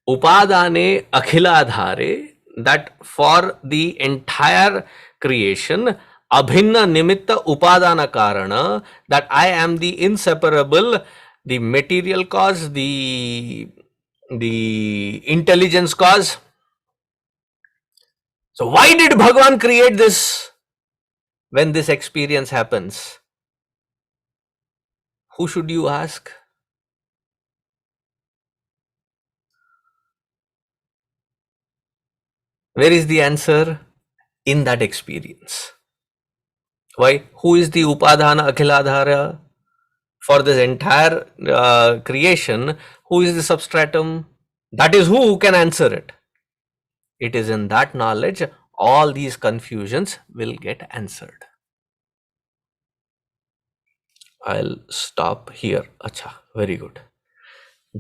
S3: upadane akhiladhare, that for the entire creation, abhinna nimitta upadana karana, that I am the inseparable, the material cause, the intelligence cause. So why did Bhagavan create this? When this experience happens, who should you ask? Where is the answer? In that experience. Why? Who is the upadhana akhiladhara? For this entire creation, who is the substratum? That is who can answer it. It is in that knowledge all these confusions will get answered. I'll stop here. Acha, very good.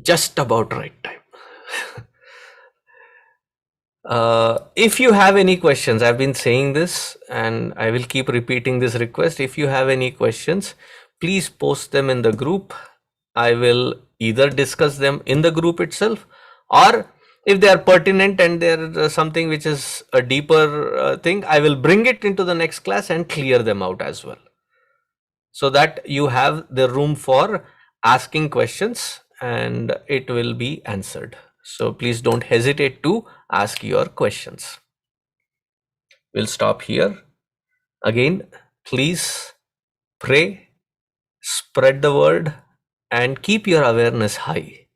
S3: Just about right time. If you have any questions, I've been saying this and I will keep repeating this request. If you have any questions, please post them in the group. I will either discuss them in the group itself, or if they are pertinent and they're something which is a deeper thing, I will bring it into the next class and clear them out as well, so that you have the room for asking questions and it will be answered. So please don't hesitate to ask your questions. We'll stop here. Again, please pray, spread the word, and keep your awareness high.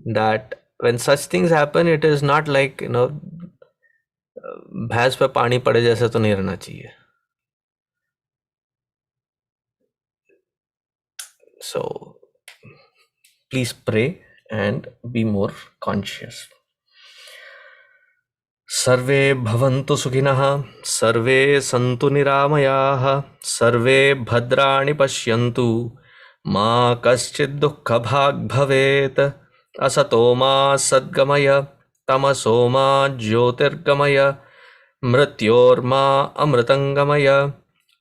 S3: That when such things happen, it is not like, भैंस पे पानी पड़े जैसे तो नहीं रहना चाहिए. So please pray and be more conscious. सर्वे भवन्तु सुखिनः सर्वे सन्तु निरामयाः सर्वे भद्राणि पश्यन्तु मा कश्चित् दुःखभाग् भवेत् असतो मा सद्गमय तमसो मा ज्योतिर्गमय मृत्योर्मा अमृतङ्गमय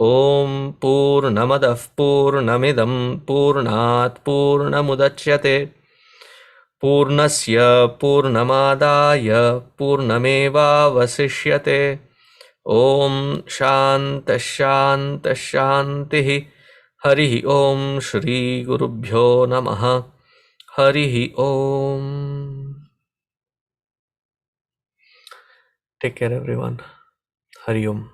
S3: ॐ पूर्णमदः पूर्णमिदं पूर्णात् पूर्णमुदच्यते पूर्णस्य पूर्णमादाय पूर्णमेवावशिष्यते ॐ शान्तः शान्तः शान्तिः हरिः ॐ श्रीगुरुभ्यो नमः हरिः ॐ टेक केयर एवरीवन हरि ओम